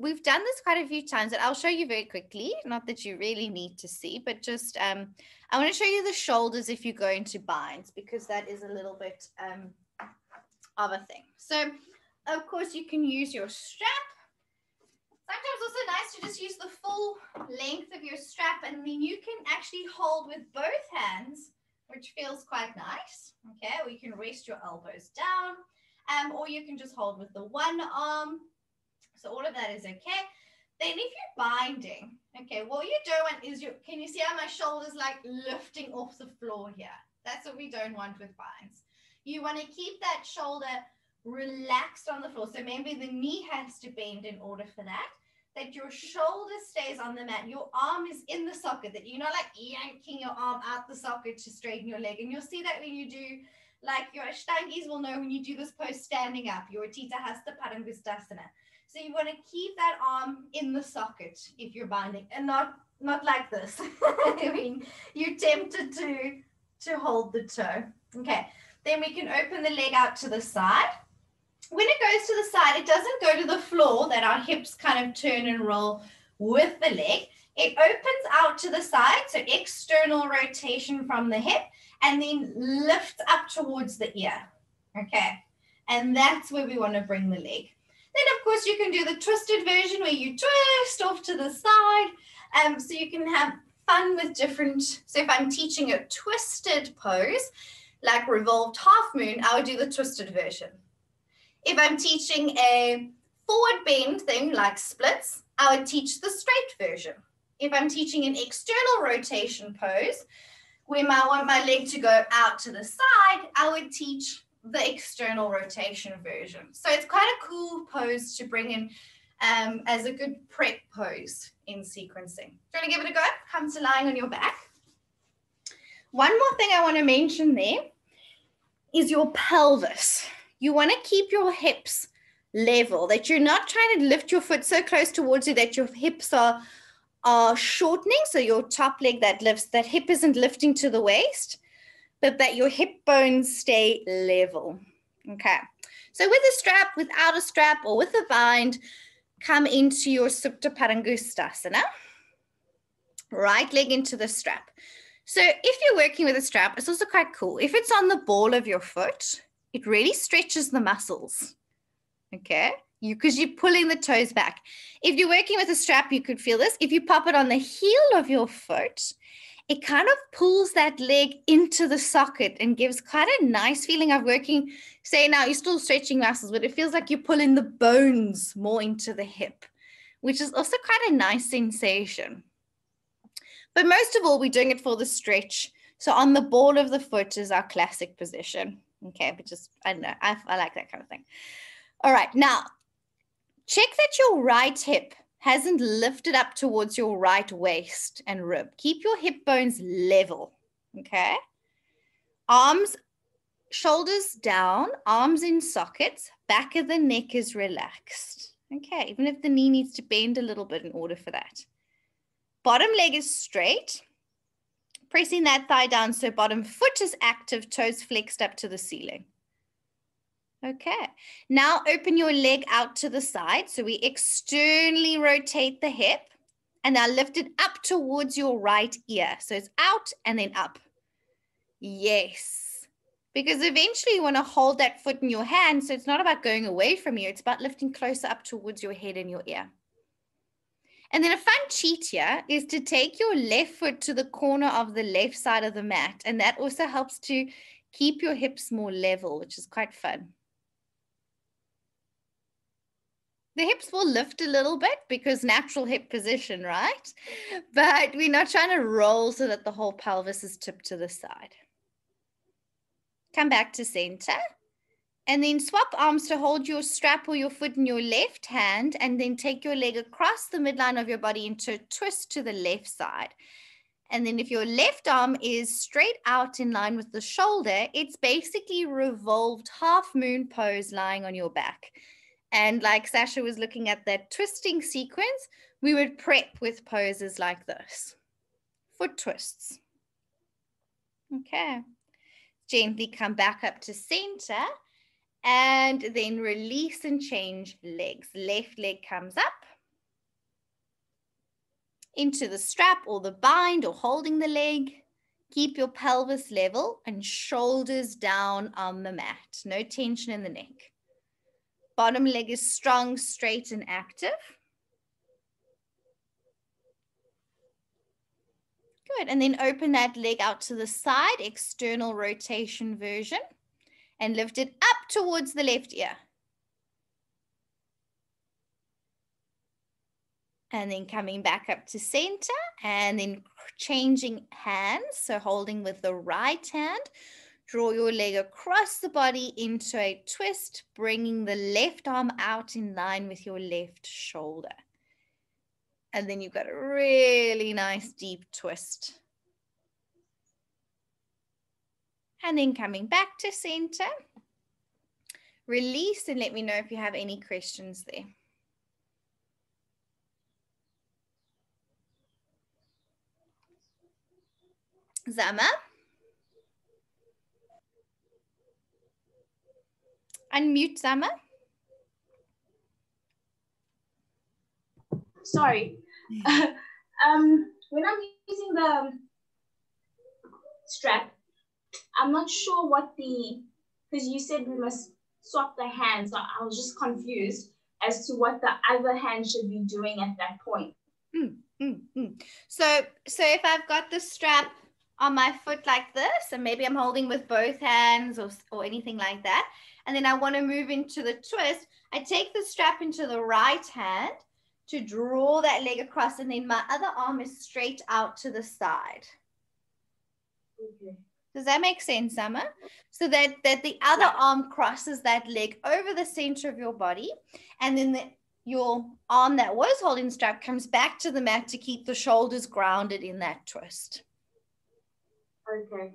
We've done this quite a few times, and I'll show you very quickly. Not that you really need to see, but just I want to show you the shoulders if you go into binds, because that is a little bit of a thing. So, of course, you can use your strap. Sometimes also nice to just use the full length of your strap, and then you can actually hold with both hands, which feels quite nice. Okay, or you can rest your elbows down. Or you can just hold with the one arm. So all of that is okay. Then if you're binding, okay, what you don't want is can you see how my shoulder's like lifting off the floor here? That's what we don't want with binds. You want to keep that shoulder relaxed on the floor. So maybe the knee has to bend in order for that your shoulder stays on the mat. Your arm is in the socket, that you're not like yanking your arm out the socket to straighten your leg. And you'll see that when you do, like your Ashtangis will know when you do this pose standing up, your Tita Hasta Padangustasana. So you want to keep that arm in the socket if you're binding, and not like this. I mean, you're tempted to hold the toe. Okay, then we can open the leg out to the side. When it goes to the side, it doesn't go to the floor that our hips kind of turn and roll with the leg. It opens out to the side, so external rotation from the hip, and then lifts up towards the ear. Okay, and that's where we want to bring the leg. Then, of course, you can do the twisted version where you twist off to the side. So you can have fun with different, so if I'm teaching a twisted pose, like revolved half moon, I would do the twisted version. If I'm teaching a forward bend thing like splits, I would teach the straight version. If I'm teaching an external rotation pose, where I want my leg to go out to the side, I would teach the external rotation version. So it's quite a cool pose to bring in as a good prep pose in sequencing. Do you want to give it a go? Come to lying on your back. One more thing I want to mention there is your pelvis. You want to keep your hips level, that you're not trying to lift your foot so close towards you that your hips are shortening. So your top leg that lifts, that hip isn't lifting to the waist, but that your hip bones stay level. Okay. So with a strap, without a strap, or with a bind, come into your Supta Padangustasana. Right leg into the strap. So if you're working with a strap, it's also quite cool. If it's on the ball of your foot, it really stretches the muscles, okay? Because you're pulling the toes back. If you're working with a strap, you could feel this. If you pop it on the heel of your foot, it kind of pulls that leg into the socket and gives quite a nice feeling of working. Say now you're still stretching muscles, but it feels like you're pulling the bones more into the hip, which is also quite a nice sensation. But most of all, we're doing it for the stretch. So on the ball of the foot is our classic position. Okay, but just, I don't know, I like that kind of thing. All right, now check that your right hip hasn't lifted up towards your right waist and rib. Keep your hip bones level, okay? Arms, shoulders down, arms in sockets, back of the neck is relaxed. Okay, even if the knee needs to bend a little bit in order for that. Bottom leg is straight, pressing that thigh down so bottom foot is active, toes flexed up to the ceiling. Okay, now open your leg out to the side. So we externally rotate the hip and now lift it up towards your right ear. So it's out and then up. Yes, because eventually you want to hold that foot in your hand. So it's not about going away from you. It's about lifting closer up towards your head and your ear. And then a fun cheat here is to take your left foot to the corner of the left side of the mat. And that also helps to keep your hips more level, which is quite fun. The hips will lift a little bit because natural hip position, right? But we're not trying to roll so that the whole pelvis is tipped to the side. Come back to center. And then swap arms to hold your strap or your foot in your left hand and then take your leg across the midline of your body into a twist to the left side. And then if your left arm is straight out in line with the shoulder, it's basically revolved half moon pose lying on your back. And like Sasha was looking at that twisting sequence, we would prep with poses like this. Foot twists. Okay. Gently come back up to center. And then release and change legs. Left leg comes up into the strap or the bind or holding the leg. Keep your pelvis level and shoulders down on the mat. No tension in the neck. Bottom leg is strong, straight, and active. Good. And then open that leg out to the side, external rotation version. And lift it up towards the left ear. And then coming back up to center and then changing hands. So holding with the right hand, draw your leg across the body into a twist, bringing the left arm out in line with your left shoulder. And then you've got a really nice deep twist. And then coming back to center, release and let me know if you have any questions there. Zama? Unmute Zama. Sorry. When I'm using the strap, I'm not sure what because you said we must swap the hands. So I was just confused as to what the other hand should be doing at that point. So if I've got the strap on my foot like this, and maybe I'm holding with both hands or anything like that, and then I want to move into the twist, I take the strap into the right hand to draw that leg across, and then my other arm is straight out to the side. Okay. Does that make sense, Summer? So that the other arm crosses that leg over the center of your body, and then your arm that was holding the strap comes back to the mat to keep the shoulders grounded in that twist. Okay.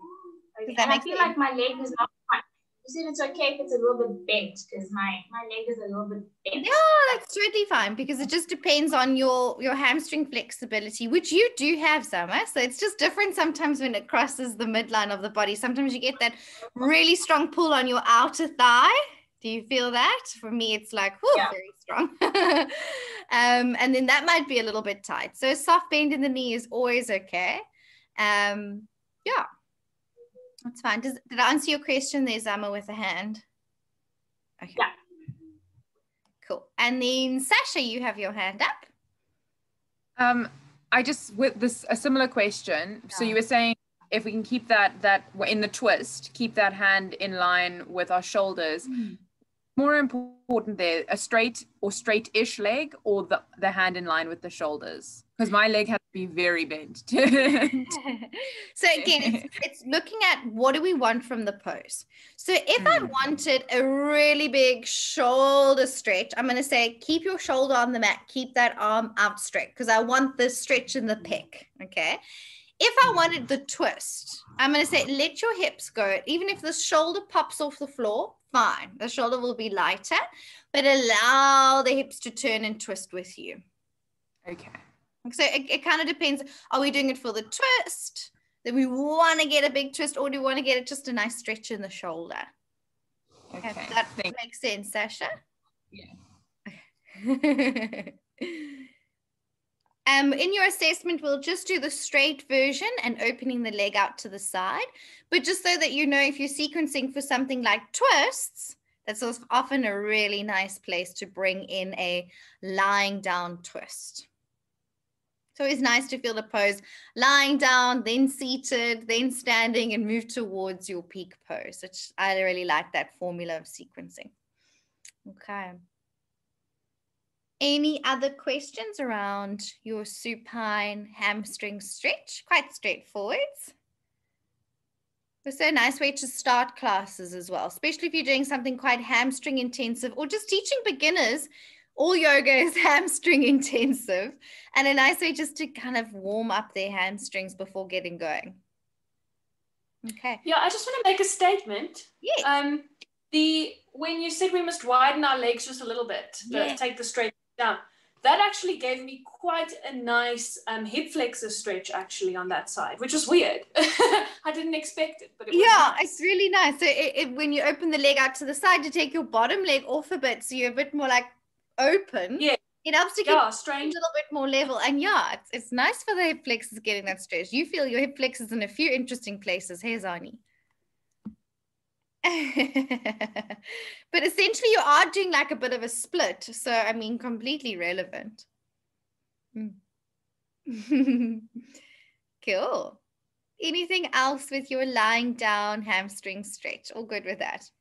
Does that and make I feel sense? like my leg is not quite. You said it's okay if it's a little bit bent because my leg is a little bit bent. Yeah, that's totally fine because it just depends on your hamstring flexibility, which you do have, Summer. So it's just different sometimes when it crosses the midline of the body. Sometimes you get that really strong pull on your outer thigh. Do you feel that? For me, it's like, whew, Yeah. very strong. And then that might be a little bit tight. So a soft bend in the knee is always okay. Yeah, that's fine. Did I answer your question there, Zama, with a hand? Okay. Yeah. Cool. And then Sasha, you have your hand up. I just, with this, a similar question. So you were saying if we can keep that in the twist, keep that hand in line with our shoulders. More important there, a straight or straight-ish leg, or the hand in line with the shoulders? Because my leg has to be very bent. So again, it's looking at what do we want from the pose. So if I wanted a really big shoulder stretch, I'm going to say keep your shoulder on the mat, keep that arm out straight, because I want the stretch in the pec. Okay. If I wanted the twist, I'm going to say let your hips go. Even if the shoulder pops off the floor, fine. The shoulder will be lighter, but allow the hips to turn and twist with you. Okay. So it kind of depends. Are we doing it for the twist? Then we want to get a big twist, or do we want to get it just a nice stretch in the shoulder? Okay. That makes sense, Sasha? Yeah. In your assessment, we'll just do the straight version and opening the leg out to the side. But just so that you know, if you're sequencing for something like twists, that's often a really nice place to bring in a lying down twist. It's always nice to feel the pose lying down, then seated, then standing, and move towards your peak pose. I really like that formula of sequencing. Okay. Any other questions around your supine hamstring stretch? Quite straightforward. It's a nice way to start classes as well, especially if you're doing something quite hamstring intensive or just teaching beginners. All yoga is hamstring intensive, and a nice way just to kind of warm up their hamstrings before getting going. Okay. Yeah, I just want to make a statement. Yes. When you said we must widen our legs just a little bit, take the straight down, that actually gave me quite a nice hip flexor stretch actually on that side, which was weird. I didn't expect it, but it was nice. It's really nice. So when you open the leg out to the side to take your bottom leg off a bit, so you're a bit more like open. Yeah. It helps to keep a strange. little bit more level. And it's nice for the hip flexors getting that stretch. You feel your hip flexors in a few interesting places. Hey, Zani. But essentially you are doing like a bit of a split. So, I mean, completely relevant. Cool. Anything else with your lying down hamstring stretch? All good with that?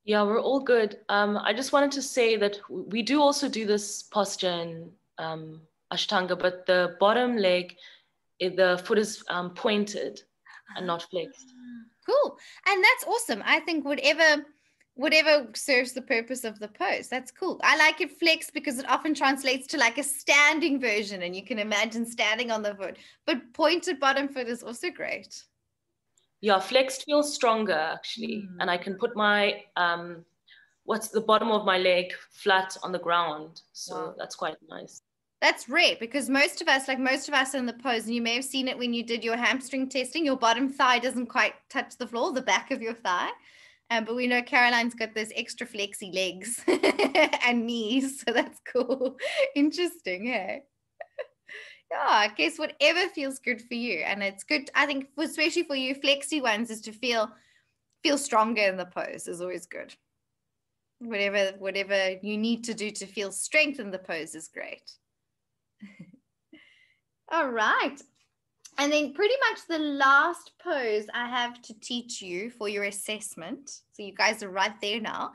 Yeah, we're all good. I just wanted to say that we do also do this posture in Ashtanga, but the bottom leg, the foot is pointed and not flexed. Cool. And that's awesome. I think whatever serves the purpose of the pose, that's cool. I like it flexed because it often translates to like a standing version, and you can imagine standing on the foot, but pointed bottom foot is also great. Yeah, flexed feels stronger actually. And I can put my, what's the bottom of my leg flat on the ground. So that's quite nice. That's rare because most of us in the pose, and you may have seen it when you did your hamstring testing, your bottom thigh doesn't quite touch the floor, the back of your thigh. But we know Caroline's got those extra flexy legs and knees. So that's cool. Interesting, hey? Yeah, I guess whatever feels good for you. And it's good, I think, especially for you flexy ones, is to feel stronger in the pose is always good. Whatever you need to do to feel strength in the pose is great. All right. And then pretty much the last pose I have to teach you for your assessment, so you guys are right there now,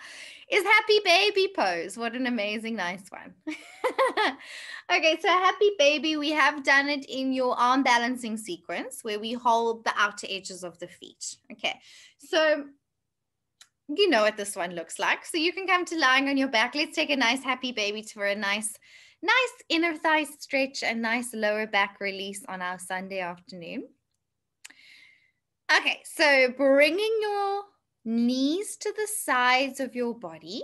is happy baby pose. What an amazing, nice one. Okay, so happy baby, we have done it in your arm balancing sequence where we hold the outer edges of the feet. Okay, so you know what this one looks like. So you can come to lying on your back. Let's take a nice happy baby for a nice inner thigh stretch and nice lower back release on our Sunday afternoon. Okay, so bringing your knees to the sides of your body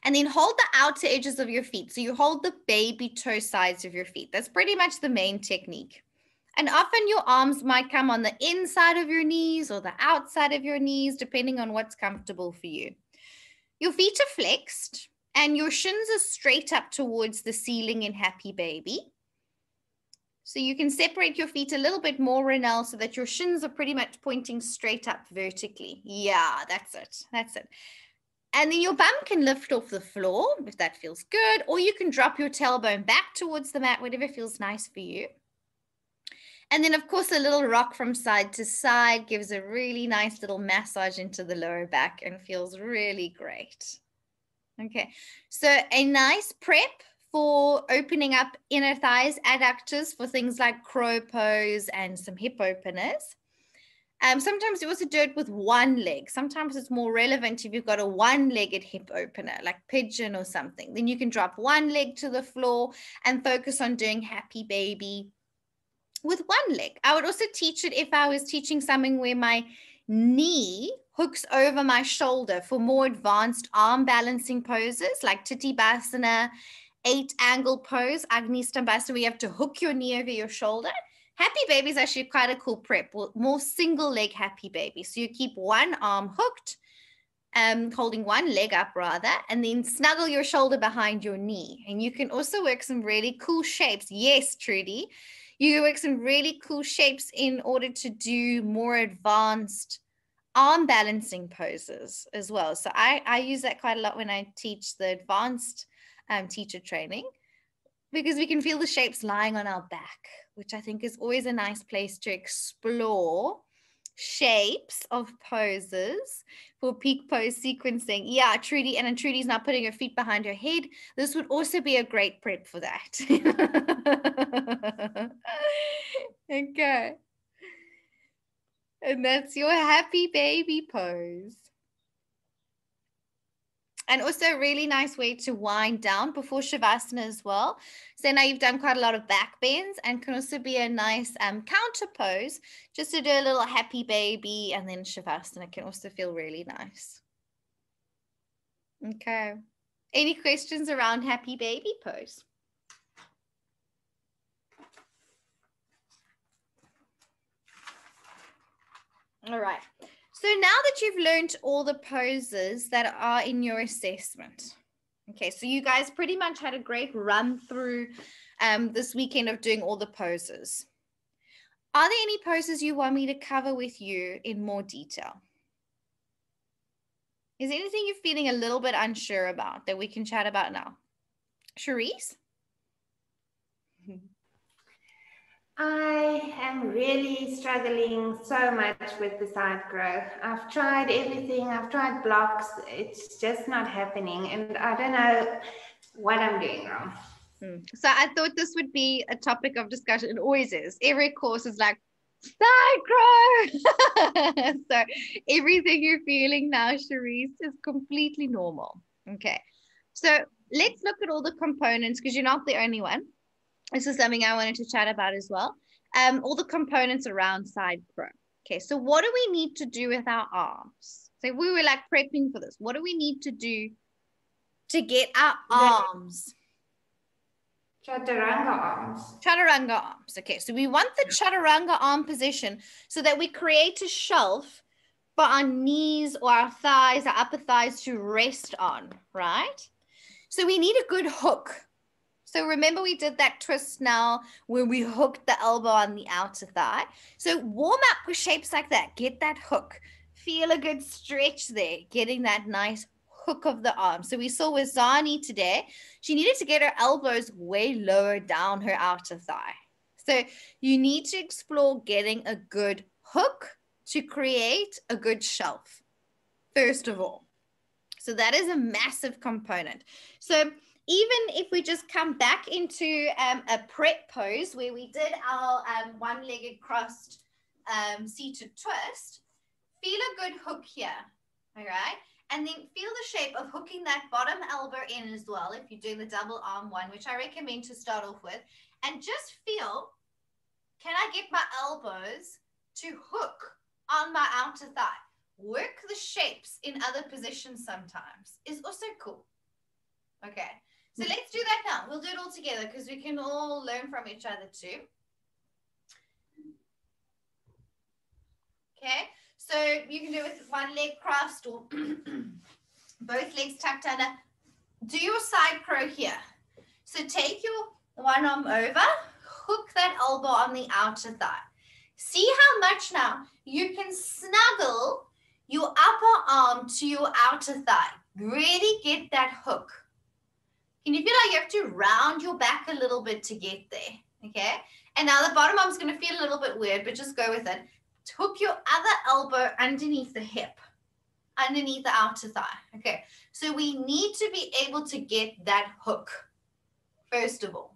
and then hold the outer edges of your feet. So you hold the baby toe sides of your feet. That's pretty much the main technique. And often your arms might come on the inside of your knees or the outside of your knees, depending on what's comfortable for you. Your feet are flexed and your shins are straight up towards the ceiling in happy baby. So you can separate your feet a little bit more, Renelle, so that your shins are pretty much pointing straight up vertically. Yeah, that's it. That's it. And then your bum can lift off the floor if that feels good, or you can drop your tailbone back towards the mat, whatever feels nice for you. And then, of course, a little rock from side to side gives a really nice little massage into the lower back and feels really great. Okay, so a nice prep for opening up inner thighs, adductors for things like crow pose and some hip openers. Sometimes you also do it with one leg. Sometimes it's more relevant if you've got a one-legged hip opener, like pigeon or something. Then you can drop one leg to the floor and focus on doing happy baby with one leg. I would also teach it if I was teaching something where my knee hooks over my shoulder for more advanced arm balancing poses like Titibhasana, 8-angle pose, Agni Stambhasana, where you have to hook your knee over your shoulder. Happy baby is actually quite a cool prep, more single leg happy baby. So you keep one arm hooked, holding one leg up rather, and then snuggle your shoulder behind your knee. And you can also work some really cool shapes. Yes, Trudy. You can work some really cool shapes in order to do more advanced arm balancing poses as well. So I use that quite a lot when I teach the advanced teacher training, because we can feel the shapes lying on our back, which I think is always a nice place to explore shapes of poses for peak pose sequencing. Yeah, Trudy, and then Trudy's not putting her feet behind her head. This would also be a great prep for that. Okay. And that's your happy baby pose. And also a really nice way to wind down before Shavasana as well. So now you've done quite a lot of back bends, and can also be a nice counter pose just to do a little happy baby, and then Shavasana can also feel really nice. Okay. Any questions around happy baby pose? All right. So now that you've learned all the poses that are in your assessment, okay, so you guys pretty much had a great run through this weekend of doing all the poses. Are there any poses you want me to cover with you in more detail? Is there anything you're feeling a little bit unsure about that we can chat about now? Cherise? I am really struggling so much with the side grow. I've tried everything. I've tried blocks. It's just not happening. And I don't know what I'm doing wrong. So I thought this would be a topic of discussion. It always is. Every course is like, side grow. So everything you're feeling now, Cherise, is completely normal. Okay. So let's look at all the components, because you're not the only one. This is something I wanted to chat about as well. All the components around side crow. Okay, so what do we need to do with our arms? So we were like prepping for this. What do we need to do to get our arms? Chaturanga arms. Chaturanga arms. Okay, so we want the chaturanga arm position so that we create a shelf for our knees or our thighs, our upper thighs to rest on, right? So we need a good hook. So remember we did that twist now where we hooked the elbow on the outer thigh. So warm up with shapes like that. Get that hook. Feel a good stretch there, getting that nice hook of the arm. So we saw with Zani today, she needed to get her elbows way lower down her outer thigh. So you need to explore getting a good hook to create a good shelf, first of all. So that is a massive component. So even if we just come back into a prep pose where we did our one-legged crossed seated twist, feel a good hook here, all right? And then feel the shape of hooking that bottom elbow in as well if you're doing the double arm one, which I recommend to start off with. And just feel, can I get my elbows to hook on my outer thigh? Work the shapes in other positions sometimes is also cool. Okay, so let's do that now. We'll do it all together because we can all learn from each other too. Okay, so you can do it with one leg crossed or both legs tucked under. Do your side crow here. So take your one arm over, hook that elbow on the outer thigh. See how much now you can snuggle your upper arm to your outer thigh. Really get that hook. Can you feel like you have to round your back a little bit to get there? Okay. And now the bottom arm's going to feel a little bit weird, but just go with it. Hook your other elbow underneath the hip, underneath the outer thigh. Okay. So we need to be able to get that hook, first of all.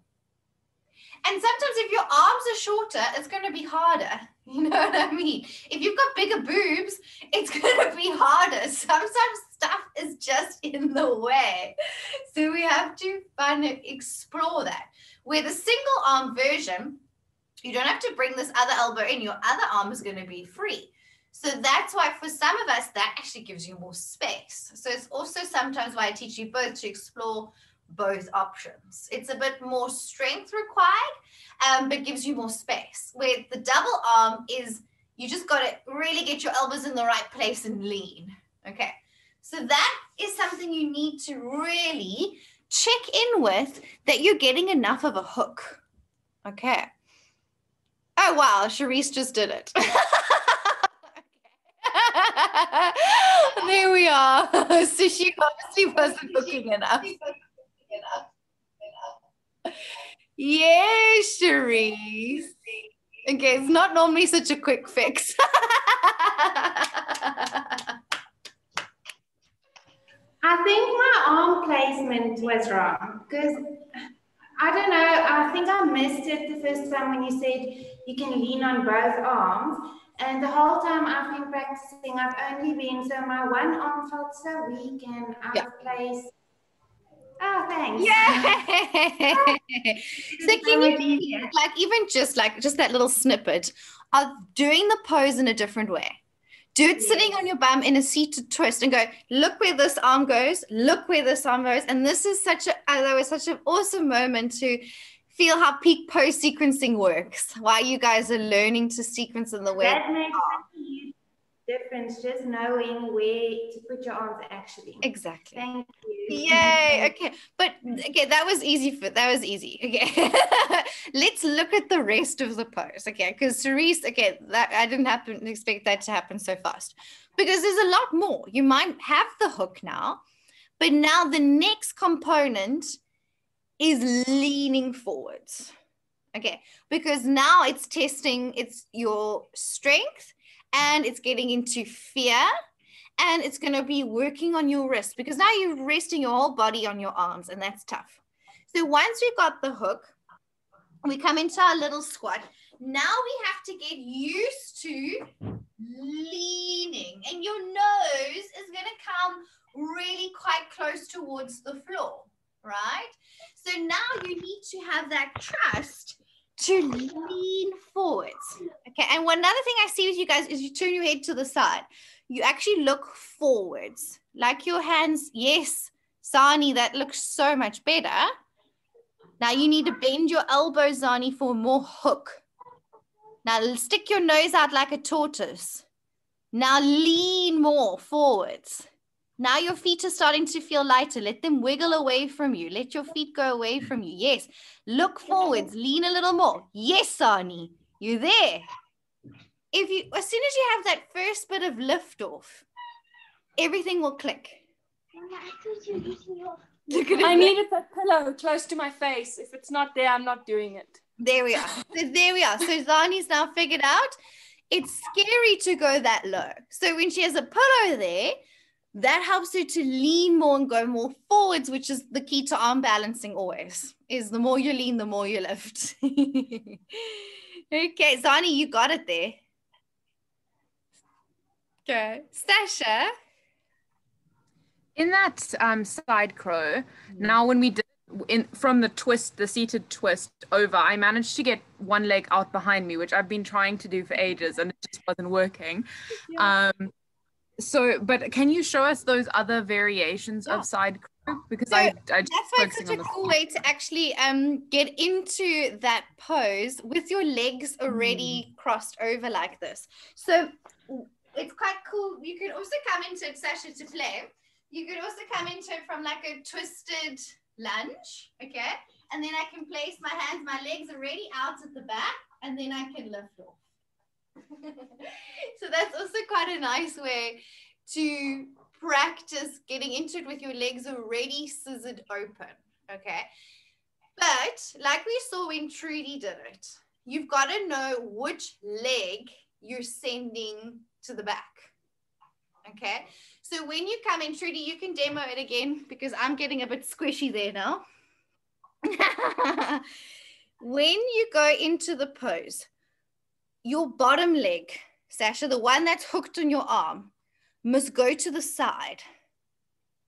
And sometimes if your arms are shorter, it's going to be harder. You know what I mean? If you've got bigger boobs, it's going to be harder. Sometimes stuff is just in the way. So we have to explore that. Where the single arm version, you don't have to bring this other elbow in. Your other arm is going to be free. So that's why for some of us, that actually gives you more space. So it's also sometimes why I teach you both to explore both options. It's a bit more strength required, but gives you more space. Where the double arm is, you just got to really get your elbows in the right place and lean. Okay. So that is something you need to really check in with, that you're getting enough of a hook. Okay. Oh, wow. Charisse just did it. There we are. So she obviously wasn't hooking enough. Yay, Charisse. Okay, it's not normally such a quick fix. I think my arm placement was wrong because I don't know, I think I missed it the first time when you said you can lean on both arms. And the whole time I've been practicing, I've only been, so my one arm felt so weak and out of place. Oh, thanks. Yay! So can you, like, even just that little snippet of doing the pose in a different way? Do it sitting on your bum in a seated twist and go, look where this arm goes, look where this arm goes. And this is such an awesome moment to feel how peak pose sequencing works, why you guys are learning to sequence in the way. That makes a huge difference, just knowing where to put your arms actually. Exactly. Thank you. Yay. Okay. But okay, that was easy. Okay. Let's look at the rest of the pose. Okay. Because Cerise, okay, that I didn't expect that to happen so fast. Because there's a lot more. You might have the hook now, but now the next component is leaning forwards. Okay. Because now it's testing your strength, and it's getting into fear. And it's going to be working on your wrist, because now you're resting your whole body on your arms, and that's tough. So once we got the hook, we come into our little squat. Now we have to get used to leaning, and your nose is going to come really quite close towards the floor, right? So now you need to have that trust to lean forwards. Okay, and one other thing I see with you guys is you turn your head to the side. You actually look forwards, like your hands. Yes, Zani, that looks so much better. Now you need to bend your elbows, Zani, for more hook. Now stick your nose out like a tortoise. Now lean more forwards. Now your feet are starting to feel lighter. Let them wiggle away from you. Let your feet go away from you. Yes, look forwards, lean a little more. Yes, Zani, you're there. As soon as you have that first bit of lift off, everything will click. I needed that pillow close to my face. If it's not there, I'm not doing it. There we are. So Zani's now figured out it's scary to go that low. So when she has a pillow there, that helps her to lean more and go more forwards, which is the key to arm balancing always, is the more you lean, the more you lift. Okay, Zani, you got it there. Okay, Stasha. In that side crow, now when we did from the twist, the seated twist over, I managed to get one leg out behind me, which I've been trying to do for ages, and it just wasn't working. Yeah. But can you show us those other variations of side crow? Because I that's why it's such a cool way to actually get into that pose with your legs already crossed over like this. So it's quite cool. You can also come into it, Sasha, to play. You could also come into it from like a twisted lunge, okay? And then I can place my hands, my legs are already out at the back, and then I can lift off. So that's also quite a nice way to practice getting into it with your legs already scissored open, okay? But like we saw when Trudy did it, you've got to know which leg you're sending to the back, okay? So when you come in, Trudy, you can demo it again because I'm getting a bit squishy there now. When you go into the pose, your bottom leg, Sasha, the one that's hooked on your arm, must go to the side,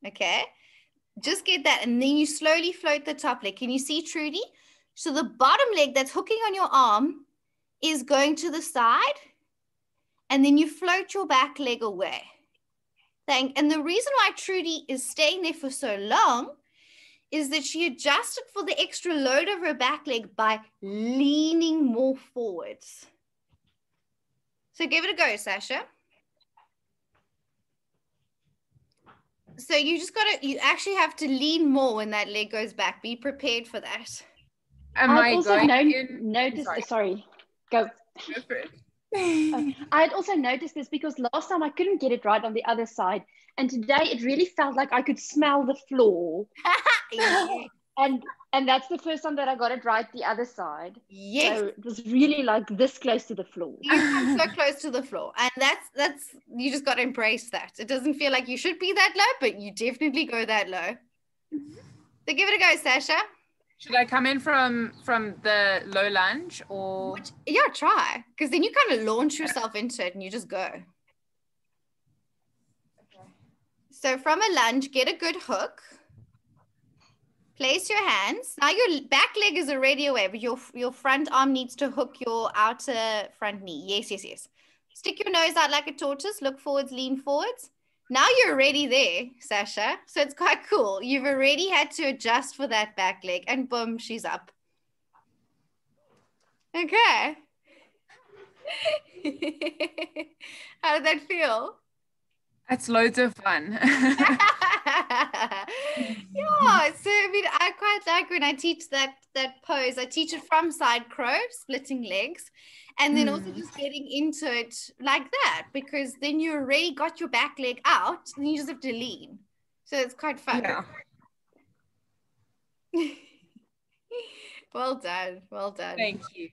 okay? Just get that, and then you slowly float the top leg. Can you see, Trudy? So the bottom leg that's hooking on your arm is going to the side, and then you float your back leg away. And the reason why Trudy is staying there for so long is that she adjusted for the extra load of her back leg by leaning more forwards. So give it a go, Sasha. So you actually have to lean more when that leg goes back. Be prepared for that. I'd also noticed, sorry, go. Go for it. I had also noticed this because last time I couldn't get it right on the other side. And today it really felt like I could smell the floor. And that's the first time that I got it right the other side. Yes. So it was really like this close to the floor. You come so close to the floor. And that's you just got to embrace that. It doesn't feel like you should be that low, but you definitely go that low. So give it a go, Sasha. Should I come in from the low lunge or? Yeah, try. Because then you kind of launch yourself into it and you just go. Okay. So from a lunge, get a good hook. Place your hands. Now your back leg is already away, but your front arm needs to hook your outer front knee. Yes, yes, yes. Stick your nose out like a tortoise. Look forwards, lean forwards. Now you're already there, Sasha. So it's quite cool. You've already had to adjust for that back leg, and boom, she's up. Okay. How did that feel? That's loads of fun. Yeah, so I mean, I quite like when I teach that pose. I teach it from side crow, splitting legs, and then also just getting into it like that, because then you already got your back leg out, and you just have to lean. So it's quite fun. Yeah. Well done. Well done. Thank you.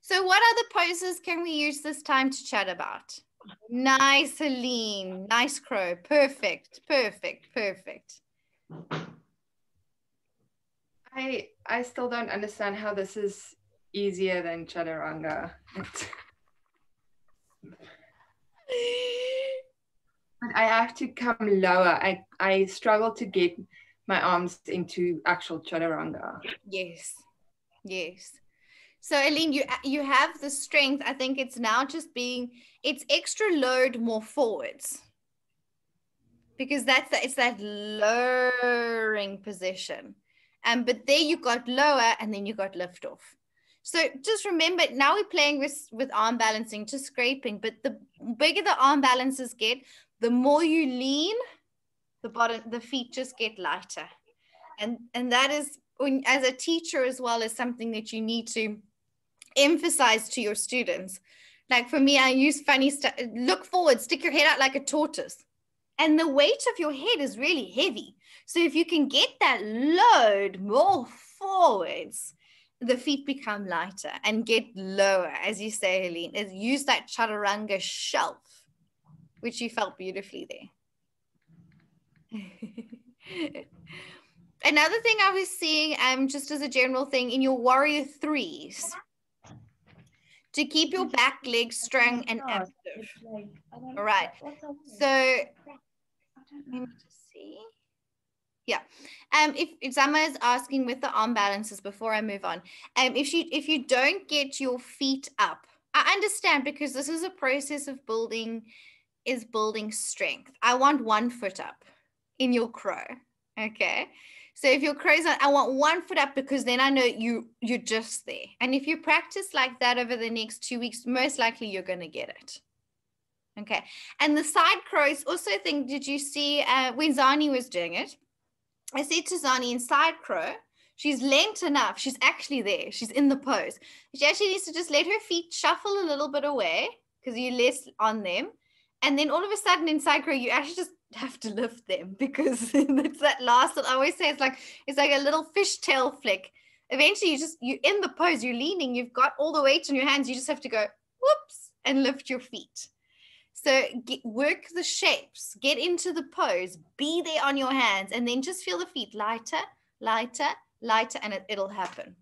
So what other poses can we use this time to chat about? Nice, Helene. Nice crow. Perfect. Perfect. Perfect. I still don't understand how this is easier than chaturanga. But I have to come lower. I struggle to get my arms into actual chaturanga. Yes. Yes. So Aline, you have the strength. I think it's now just it's extra load more forwards, because it's that lowering position. But there you got lower, and then you got lift off. So just remember, now we're playing with arm balancing, just scraping, but the bigger the arm balances get, the more you lean, the feet just get lighter. And that is, as a teacher as well, is something that you need to emphasize to your students. Like for me, I use funny stuff. Look forward, stick your head out like a tortoise. And the weight of your head is really heavy. So if you can get that load more forwards, the feet become lighter and get lower, as you say, Helene. Use that chaturanga shelf, which you felt beautifully there. Another thing I was seeing, just as a general thing, in your warrior threes, to keep your back leg strong and active. All right. So let me just see. Yeah. If someone is asking with the arm balances before I move on, if you don't get your feet up, I understand, because this is a process of building strength. I want one foot up in your crow. Okay. So if your crow's on, I want one foot up, because then I know you're just there. And if you practice like that over the next 2 weeks, most likely you're going to get it. Okay. And the side crows also think, did you see when Zani was doing it? I said to Zani in side crow, she's lent enough. She's actually there. She's in the pose. She actually needs to just let her feet shuffle a little bit away because you're less on them. And then all of a sudden in side crow, you actually just have to lift them because it's that last, I always say it's like a little fishtail flick. Eventually you're in the pose, you're leaning, you've got all the weight in your hands. You just have to go, whoops, and lift your feet. So work the shapes, get into the pose, be there on your hands, and then just feel the feet lighter, lighter, lighter, and it'll happen.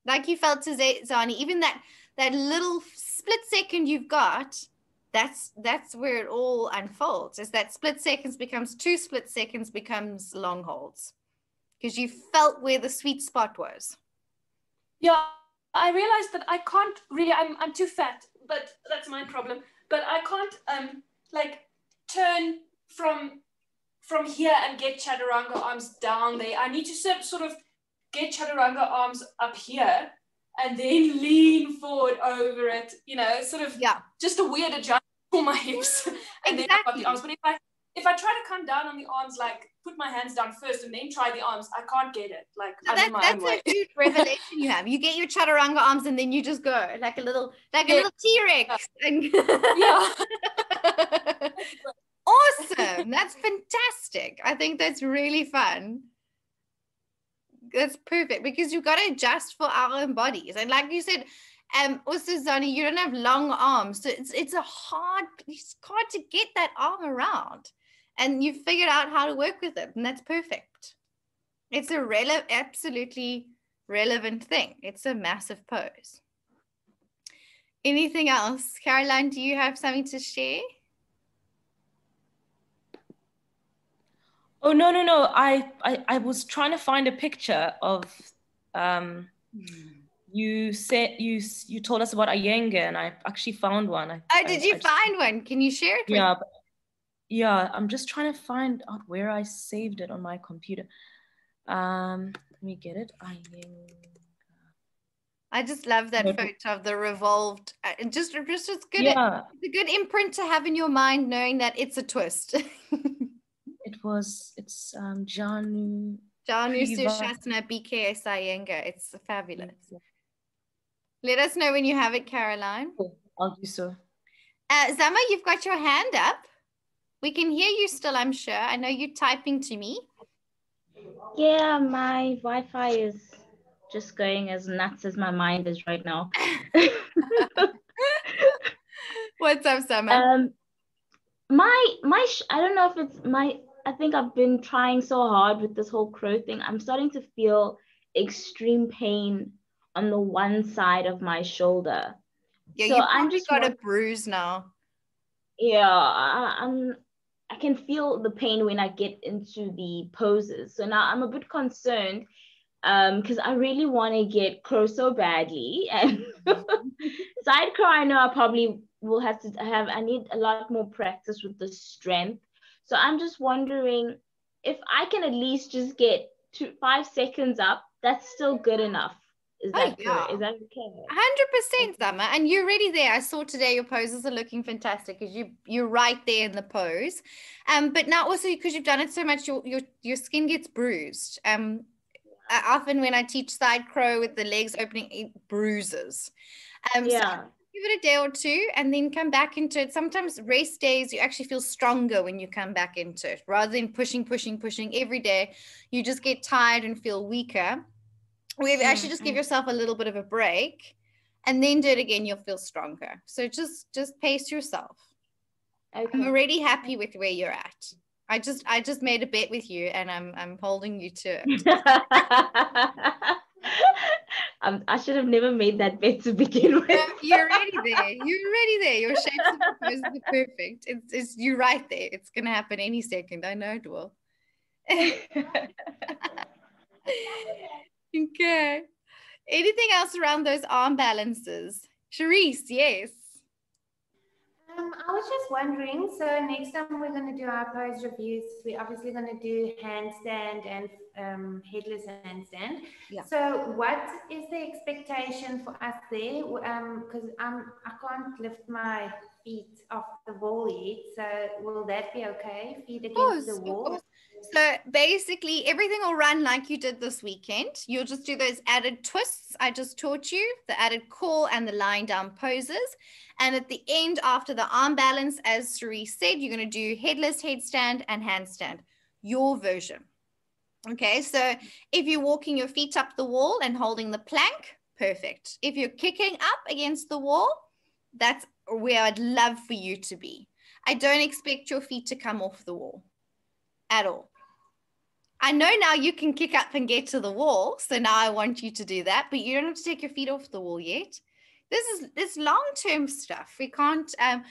Like you felt to Zani, even that little split second you've got, that's where it all unfolds. Is that split seconds becomes 2 split seconds becomes long holds. Because you felt where the sweet spot was. Yeah, I realized that I can't really, I'm too fat, but that's my problem. But I can't like turn from here and get chaturanga arms down there. I need to sort of get chaturanga arms up here and then lean forward over it, you know, sort of just a weird adjustment for my hips. And then I've got the arms. But if I try to come down on the arms, like put my hands down first and then try the arms, I can't get it. Like that's a huge revelation you have. You get your chaturanga arms and then you just go like a little T-Rex. And yeah. Awesome. That's fantastic. I think that's really fun. That's perfect because you've got to adjust for our own bodies. And like you said, also Zani, you don't have long arms. So it's hard to get that arm around. And you've figured out how to work with it. And that's perfect. It's a absolutely relevant thing. It's a massive pose. Anything else? Caroline, do you have something to share? Oh, no. I was trying to find a picture of, you said, you told us about Iyengar and I actually found one. Did you find one? Can you share it with me? Yeah, I'm just trying to find out where I saved it on my computer. Let me get it. I just love that photo of the revolved. Just good. Yeah. It's a good imprint to have in your mind, knowing that it's a twist. It's Janu Sushasana BKS Iyengar. It's fabulous. Let us know when you have it, Caroline. Cool. I'll do so. Zama, you've got your hand up. We can hear you still, I'm sure. I know you're typing to me. Yeah, my Wi-Fi is just going as nuts as my mind is right now. What's up, Zama? I don't know if it's I think I've been trying so hard with this whole crow thing. I'm starting to feel extreme pain on the one side of my shoulder. Yeah, so I'm just got a bruise now. Yeah, I can feel the pain when I get into the poses. So now I'm a bit concerned because I really want to get crow so badly. And side crow, I know I probably will have to I need a lot more practice with the strength. So I'm just wondering if I can at least just get 5 seconds up, that's still good enough. Is that okay? 100%, Zama. And you're already there. I saw today your poses are looking fantastic because you're right there in the pose. But now also because you've done it so much, your skin gets bruised. Often when I teach side crow with the legs opening, it bruises. So give it a day or two and then come back into it. Sometimes rest days, you actually feel stronger when you come back into it. Rather than pushing every day, you just get tired and feel weaker. We actually just give yourself a little bit of a break and then do it again, you'll feel stronger. So just pace yourself. Okay. I'm already happy with where you're at. I just made a bet with you and I'm holding you to it. I should have never made that bet to begin with. You're already there. Your shapes and poses are perfect. You're right there. It's gonna happen any second. I know it will. Okay. Anything else around those arm balances? Charisse, yes. I was just wondering, so next time we're going to do our pose reviews, we're obviously going to do handstand and headless handstand. Yeah. So what is the expectation for us there? Because I can't lift my feet off the wall yet, so will that be okay? Feet against the wall? So basically everything will run like you did this weekend. You'll just do those added twists I just taught you, the added call and the lying down poses. And at the end, after the arm balance, as Cherie said, you're going to do headless headstand and handstand, your version. Okay, so if you're walking your feet up the wall and holding the plank, perfect. If you're kicking up against the wall, that's where I'd love for you to be. I don't expect your feet to come off the wall at all. I know now you can kick up and get to the wall, so now I want you to do that, but you don't have to take your feet off the wall yet. This long-term stuff. We can't have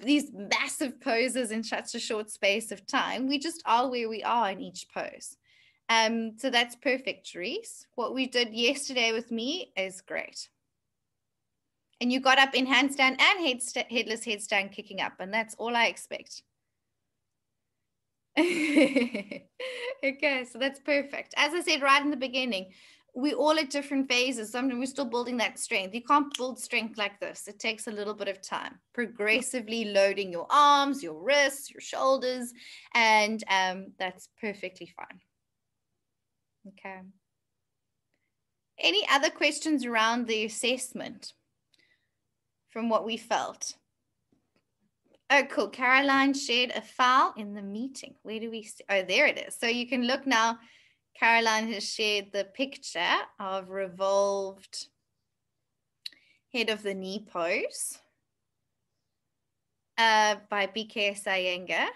these massive poses in such a short space of time. We just are where we are in each pose. So that's perfect, Therese. What we did yesterday with me is great. And you got up in handstand and headless headstand kicking up, and that's all I expect. Okay, so that's perfect. As I said right in the beginning, we're all at different phases. Sometimes we're still building that strength. You can't build strength like this. It takes a little bit of time, progressively loading your arms, your wrists, your shoulders, and that's perfectly fine. Okay. Any other questions around the assessment from what we felt? Oh, cool. Caroline shared a file in the meeting. Where do we see? Oh, there it is. So you can look now. Caroline has shared the picture of revolved head of the knee pose by BK Sayenga.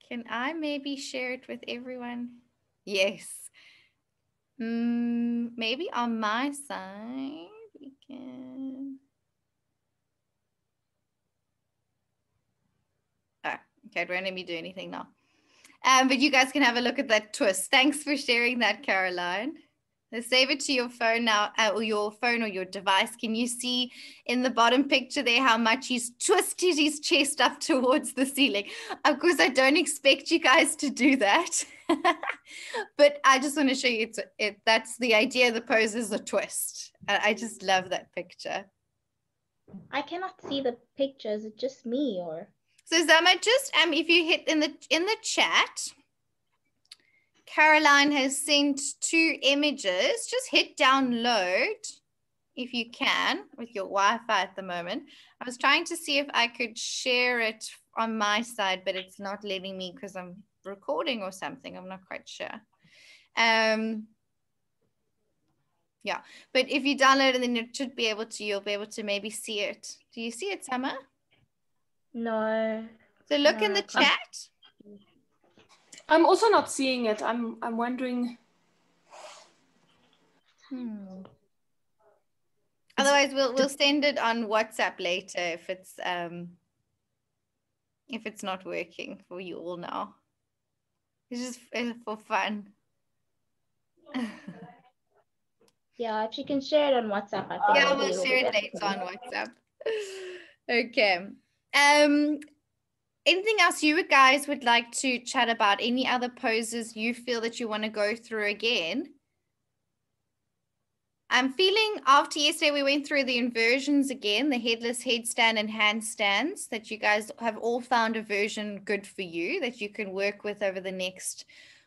Can I maybe share it with everyone? Yes. Maybe on my side we can. Oh, okay, it won't let me do anything now. But you guys can have a look at that twist. Thanks for sharing that, Caroline. Let's save it to your phone now, or your phone or your device. Can you see in the bottom picture there how much he's twisted his chest up towards the ceiling? Of course, I don't expect you guys to do that. But I just want to show you that's the idea of the pose is a twist. I just love that picture. I cannot see the picture. Is it just me or? So Zama, just if you hit in the chat, Caroline has sent 2 images. Just hit download if you can with your Wi-Fi at the moment. I was trying to see if I could share it on my side, but it's not letting me because I'm recording or something. I'm not quite sure. Yeah, but if you download it, then it should be able to, you'll be able to maybe see it. Do you see it, Summer? No. So look in the chat. I'm also not seeing it. I'm wondering. Otherwise, we'll send it on WhatsApp later if it's not working for you all now. It's just for fun. Yeah, if you can share it on WhatsApp, I think. Yeah, we'll share it later on WhatsApp. Okay. Anything else you guys would like to chat about? Any other poses you feel that you want to go through again? I'm feeling after yesterday we went through the inversions again, the headless headstand and handstands, that you guys have all found a version good for you that you can work with over the next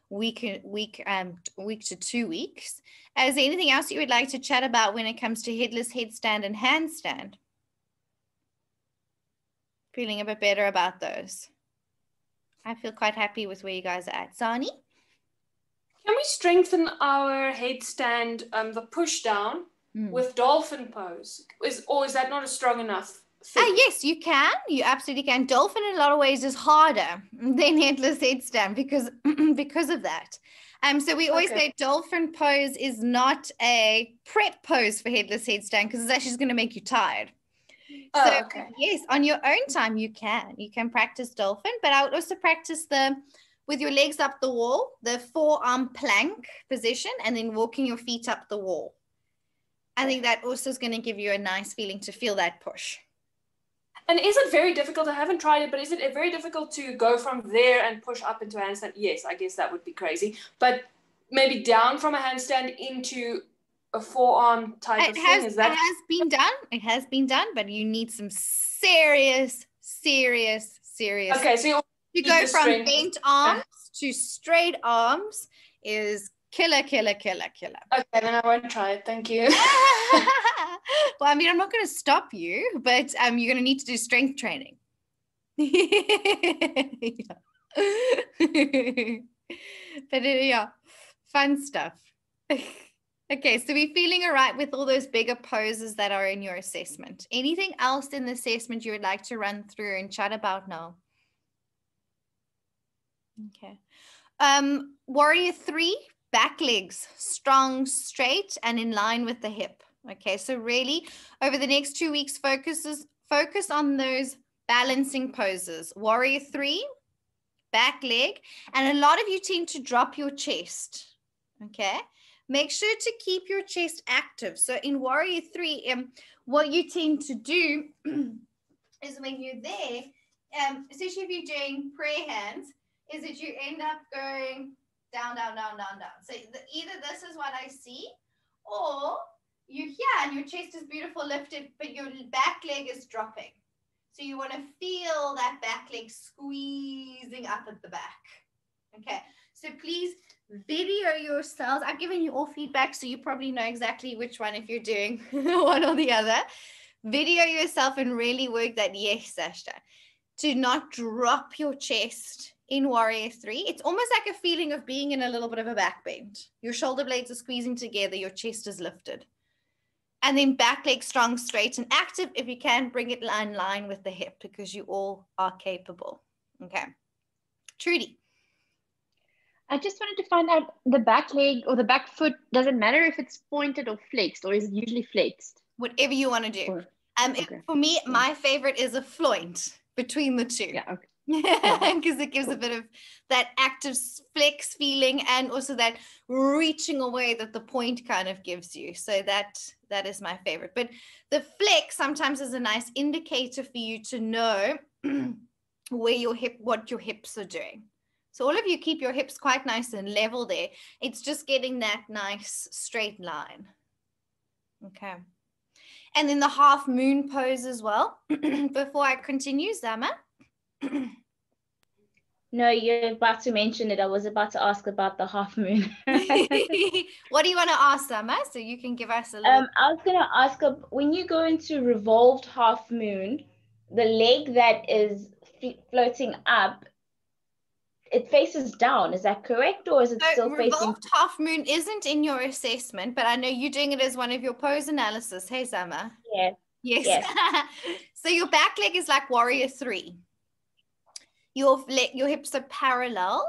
week to 2 weeks. Is there anything else you would like to chat about when it comes to headless headstand and handstand? Feeling a bit better about those. I feel quite happy with where you guys are at. Sani? Can we strengthen our headstand, the push down with dolphin pose? Or is that not a strong enough thing? Yes, you can. You absolutely can. Dolphin in a lot of ways is harder than headless headstand because of that. So we always say dolphin pose is not a prep pose for headless headstand because it's actually just going to make you tired. So yes, on your own time you can practice dolphin, but I would also practice with your legs up the wall, the forearm plank position, and then walking your feet up the wall. I think that also is going to give you a nice feeling to feel that push. And is it very difficult? I haven't tried it, but is it very difficult to go from there and push up into a handstand? Yes, I guess that would be crazy. But maybe down from a handstand into a forearm type of thing? Is that it has been done. It has been done, but you need some serious. Okay, so you go from bent arms to straight arms is killer. Okay, then I won't try it. Thank you. Well, I mean, I'm not going to stop you, but you're going to need to do strength training. But yeah, fun stuff. Okay, so we're feeling all right with all those bigger poses that are in your assessment. Anything else in the assessment you would like to run through and chat about now? Okay. Warrior 3, back legs, strong, straight, and in line with the hip. Okay, so really over the next 2 weeks, focus on those balancing poses. Warrior 3, back leg, and a lot of you tend to drop your chest. Okay, make sure to keep your chest active. So in Warrior 3, what you tend to do is when you're there, especially if you're doing prayer hands, is that you end up going down. So either this is what I see, or you're here and your chest is beautiful lifted, but your back leg is dropping. So you want to feel that back leg squeezing up at the back. Okay, so please video yourselves. I've given you all feedback, so you probably know exactly which one if you're doing one or the other. Video yourself and really work that, yes, Sashta, to not drop your chest in Warrior 3. It's almost like a feeling of being in a little bit of a back bend. Your shoulder blades are squeezing together, your chest is lifted. And then back leg strong, straight, and active. If you can, bring it in line with the hip because you all are capable. Okay. Trudy. I just wanted to find out, the back leg or the back foot, does it matter if it's pointed or flexed, or is it usually flexed? Whatever you want to do. Okay. For me, my favorite is a floint between the two. Yeah, okay. Because it gives a bit of that active flex feeling and also that reaching away that the point kind of gives you. So that is my favorite. But the flex sometimes is a nice indicator for you to know where what your hips are doing. So all of you keep your hips quite nice and level there. It's just getting that nice straight line. Okay. And then the half moon pose as well. Before I continue, Zama. No, you're about to mention it. I was about to ask about the half moon. What do you want to ask, Zama? So you can give us a little. I was going to ask, when you go into revolved half moon, the leg that is floating up, it faces down. Is that correct, or is it still facing? Revolved half moon isn't in your assessment, but I know you're doing it as one of your pose analysis. Hey, Zama. Yes. So your back leg is like Warrior 3. Your hips are parallel.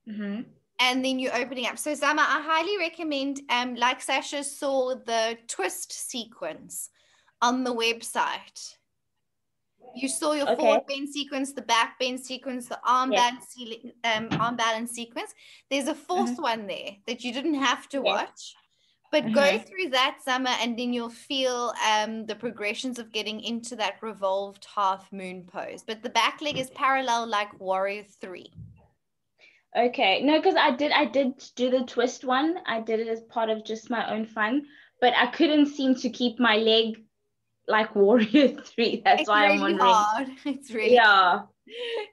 Mm-hmm. And then you're opening up. So Zama, I highly recommend, like Sasha saw the twist sequence on the website. You saw your forward bend sequence, the back bend sequence, the arm balance sequence. There's a fourth one there that you didn't have to watch, but go through that, Zama, and then you'll feel the progressions of getting into that revolved half moon pose. But the back leg is parallel like Warrior 3. Okay, no, because I did do the twist one. I did it as part of just my own fun, but I couldn't seem to keep my leg like Warrior 3. That's why I'm wondering. Hard. It's really hard.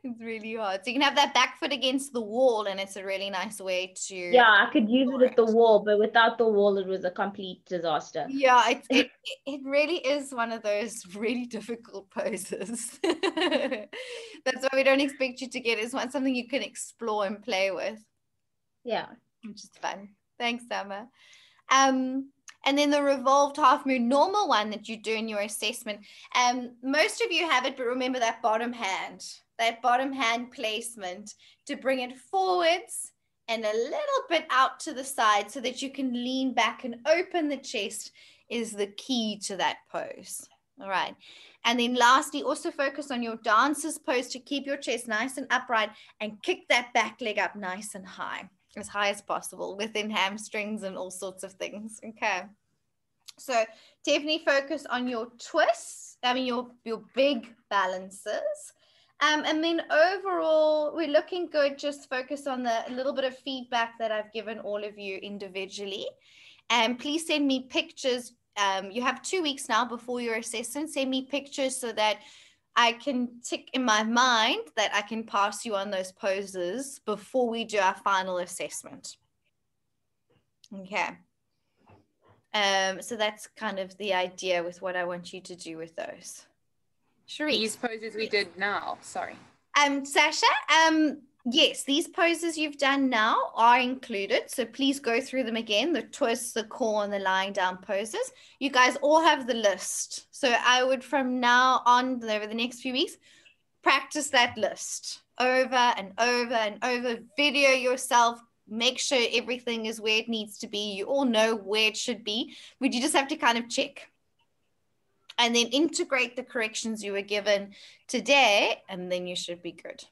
It's really hard. So you can have that back foot against the wall, and it's a really nice way to. Yeah, I could use it at the wall, but without the wall, it was a complete disaster. Yeah, it really is one of those really difficult poses. That's why we don't expect you to get. It's something you can explore and play with. Yeah, which is fun. Thanks, Emma. And then the revolved half moon normal one that you do in your assessment. Most of you have it, but remember that bottom hand placement to bring it forwards and a little bit out to the side so that you can lean back and open the chest is the key to that pose. All right. And then lastly, also focus on your dancer's pose to keep your chest nice and upright and kick that back leg up nice and high as possible within hamstrings and all sorts of things. Okay. So definitely focus on your twists, your big balances. And then overall, we're looking good. Just focus on the little bit of feedback that I've given all of you individually. And please send me pictures. You have 2 weeks now before your assessment. Send me pictures so that I can tick in my mind that I can pass you on those poses before we do our final assessment. Okay. So that's kind of the idea with what I want you to do with those. Cherise. These poses we did now, sorry. Sasha, yes, these poses you've done now are included. So please go through them again, the twists, the core, and the lying down poses. You guys all have the list. So I would, from now on, over the next few weeks, practice that list over and over and over. Video yourself. Make sure everything is where it needs to be. You all know where it should be, but you just have to kind of check. And then integrate the corrections you were given today, and then you should be good.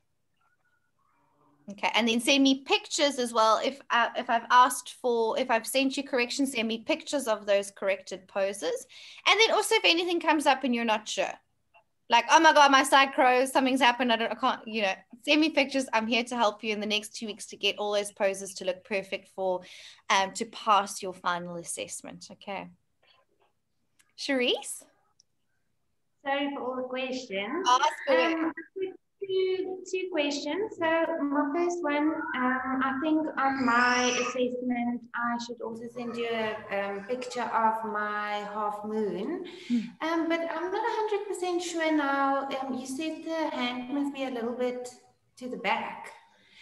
Okay, and then send me pictures as well. If I've sent you corrections, send me pictures of those corrected poses. And then also if anything comes up and you're not sure, like, oh my God, my side crows, something's happened, I can't, send me pictures. I'm here to help you in the next 2 weeks to get all those poses to look perfect to pass your final assessment. Okay. Cherise? Sorry for all the questions. Ask away. Two questions. So my first one, I think on my assessment, I should also send you a picture of my half moon. But I'm not 100% sure now. You said the hand must be a little bit to the back.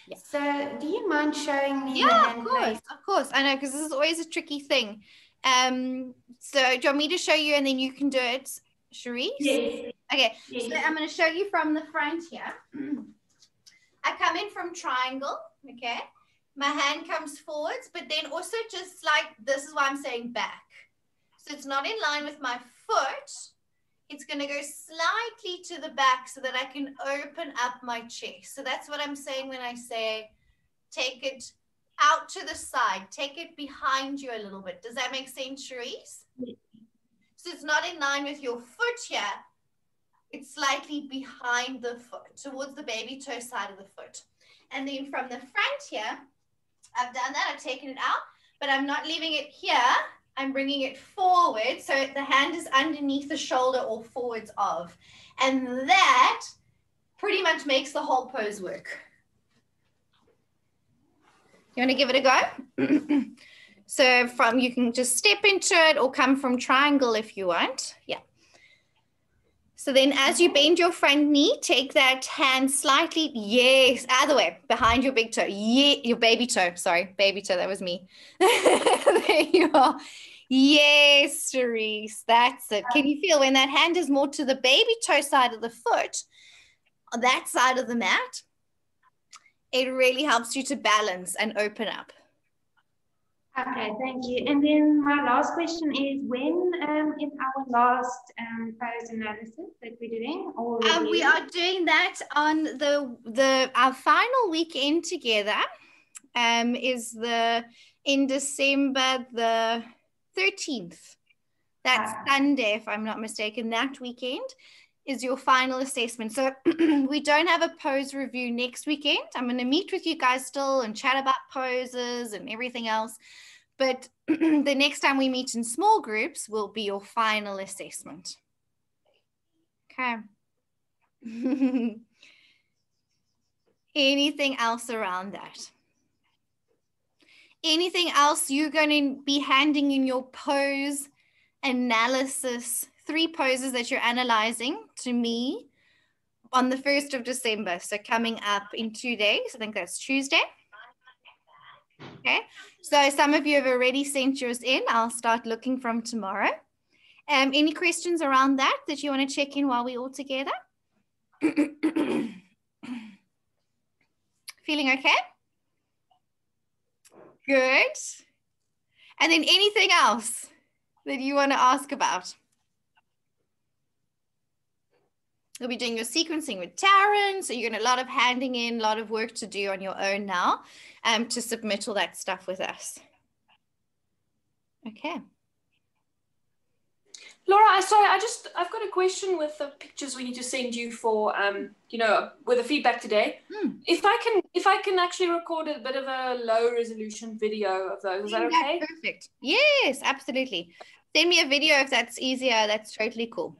Yeah. So do you mind showing me the hand place? Of course. I know, because this is always a tricky thing. So do you want me to show you and then you can do it, Cherise? Yes. Okay, yes. So I'm going to show you from the front here. I come in from triangle, okay? My hand comes forwards, but then also just like, this is why I'm saying back. So it's not in line with my foot. It's going to go slightly to the back so that I can open up my chest. So that's what I'm saying when I say take it out to the side. Take it behind you a little bit. Does that make sense, Cherise? Yes. So it's not in line with your foot here. It's slightly behind the foot, towards the baby toe side of the foot. And then from the front here, I've done that. I've taken it out, but I'm not leaving it here. I'm bringing it forward. So the hand is underneath the shoulder or forwards of. And that pretty much makes the whole pose work. You want to give it a go? So you can just step into it or come from triangle if you want. Yeah. So then as you bend your front knee, take that hand slightly, yes, other way, behind your big toe. Yeah, your baby toe, sorry, baby toe, that was me. There you are. Yes, Cherise, that's it. Can you feel when that hand is more to the baby toe side of the foot, on that side of the mat, it really helps you to balance and open up. Okay, thank you. And then my last question is, when is our last pose analysis that we're doing? Or we are doing that on our final weekend together. Is in December the 13th. That's Sunday, if I'm not mistaken. That weekend is your final assessment. So we don't have a pose review next weekend. I'm going to meet with you guys still and chat about poses and everything else. But the next time we meet in small groups will be your final assessment. Okay. Anything else around that? Anything else you're going to be handing in your pose analysis, 3 poses that you're analyzing to me on the 1st of December. So coming up in 2 days, I think that's Tuesday. Okay, so some of you have already sent yours in. I'll start looking from tomorrow. Any questions around that you want to check in while we're all together? Feeling okay? Good. And then anything else that you want to ask about? You'll be doing your sequencing with Taryn, so you're going to a lot of handing in, a lot of work to do on your own now to submit all that stuff with us. Okay. Laura, I've got a question with the pictures we need to send you for, with the feedback today. If I can actually record a bit of a low resolution video of those, is that okay? Perfect. Yes, absolutely. Send me a video if that's easier. That's totally cool.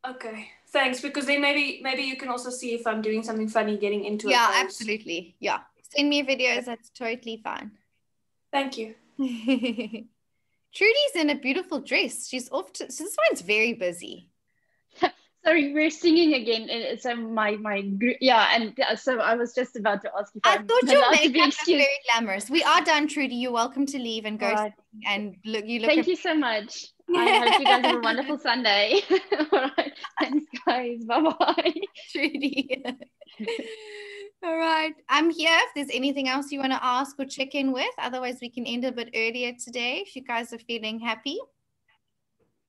Okay, thanks. Because then maybe you can also see if I'm doing something funny getting into it. Yeah, absolutely. Yeah. Send me videos. That's totally fine. Thank you. Trudy's in a beautiful dress. She's off to, so this one's very busy. Sorry, we're singing again. And so so I was just about to ask if I I'm thought your allowed to be makeup excused. was very glamorous. We are done, Trudy. You're welcome to leave and go and look. Thank you so much. I hope you guys have a wonderful Sunday. All right. Thanks, guys. Bye-bye. Trudy. All right. I'm here if there's anything else you want to ask or check in with. Otherwise, we can end a bit earlier today if you guys are feeling happy.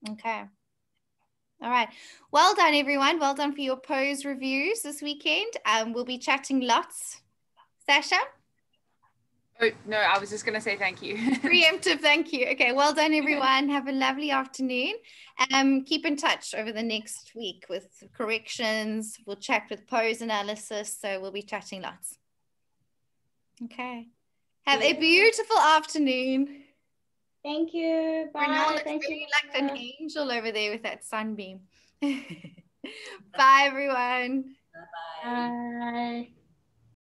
Okay. All right. Well done, everyone. Well done for your pose reviews this weekend. We'll be chatting lots. Sasha? Oh, no, I was just going to say thank you. Preemptive thank you. Okay, well done, everyone. Have a lovely afternoon. Keep in touch over the next week with corrections. We'll chat with pose analysis, so we'll be chatting lots. Okay. Have a beautiful afternoon. Thank you. Bye. Thank you. Like an angel over there with that sunbeam. Bye, everyone. Bye-bye. Bye.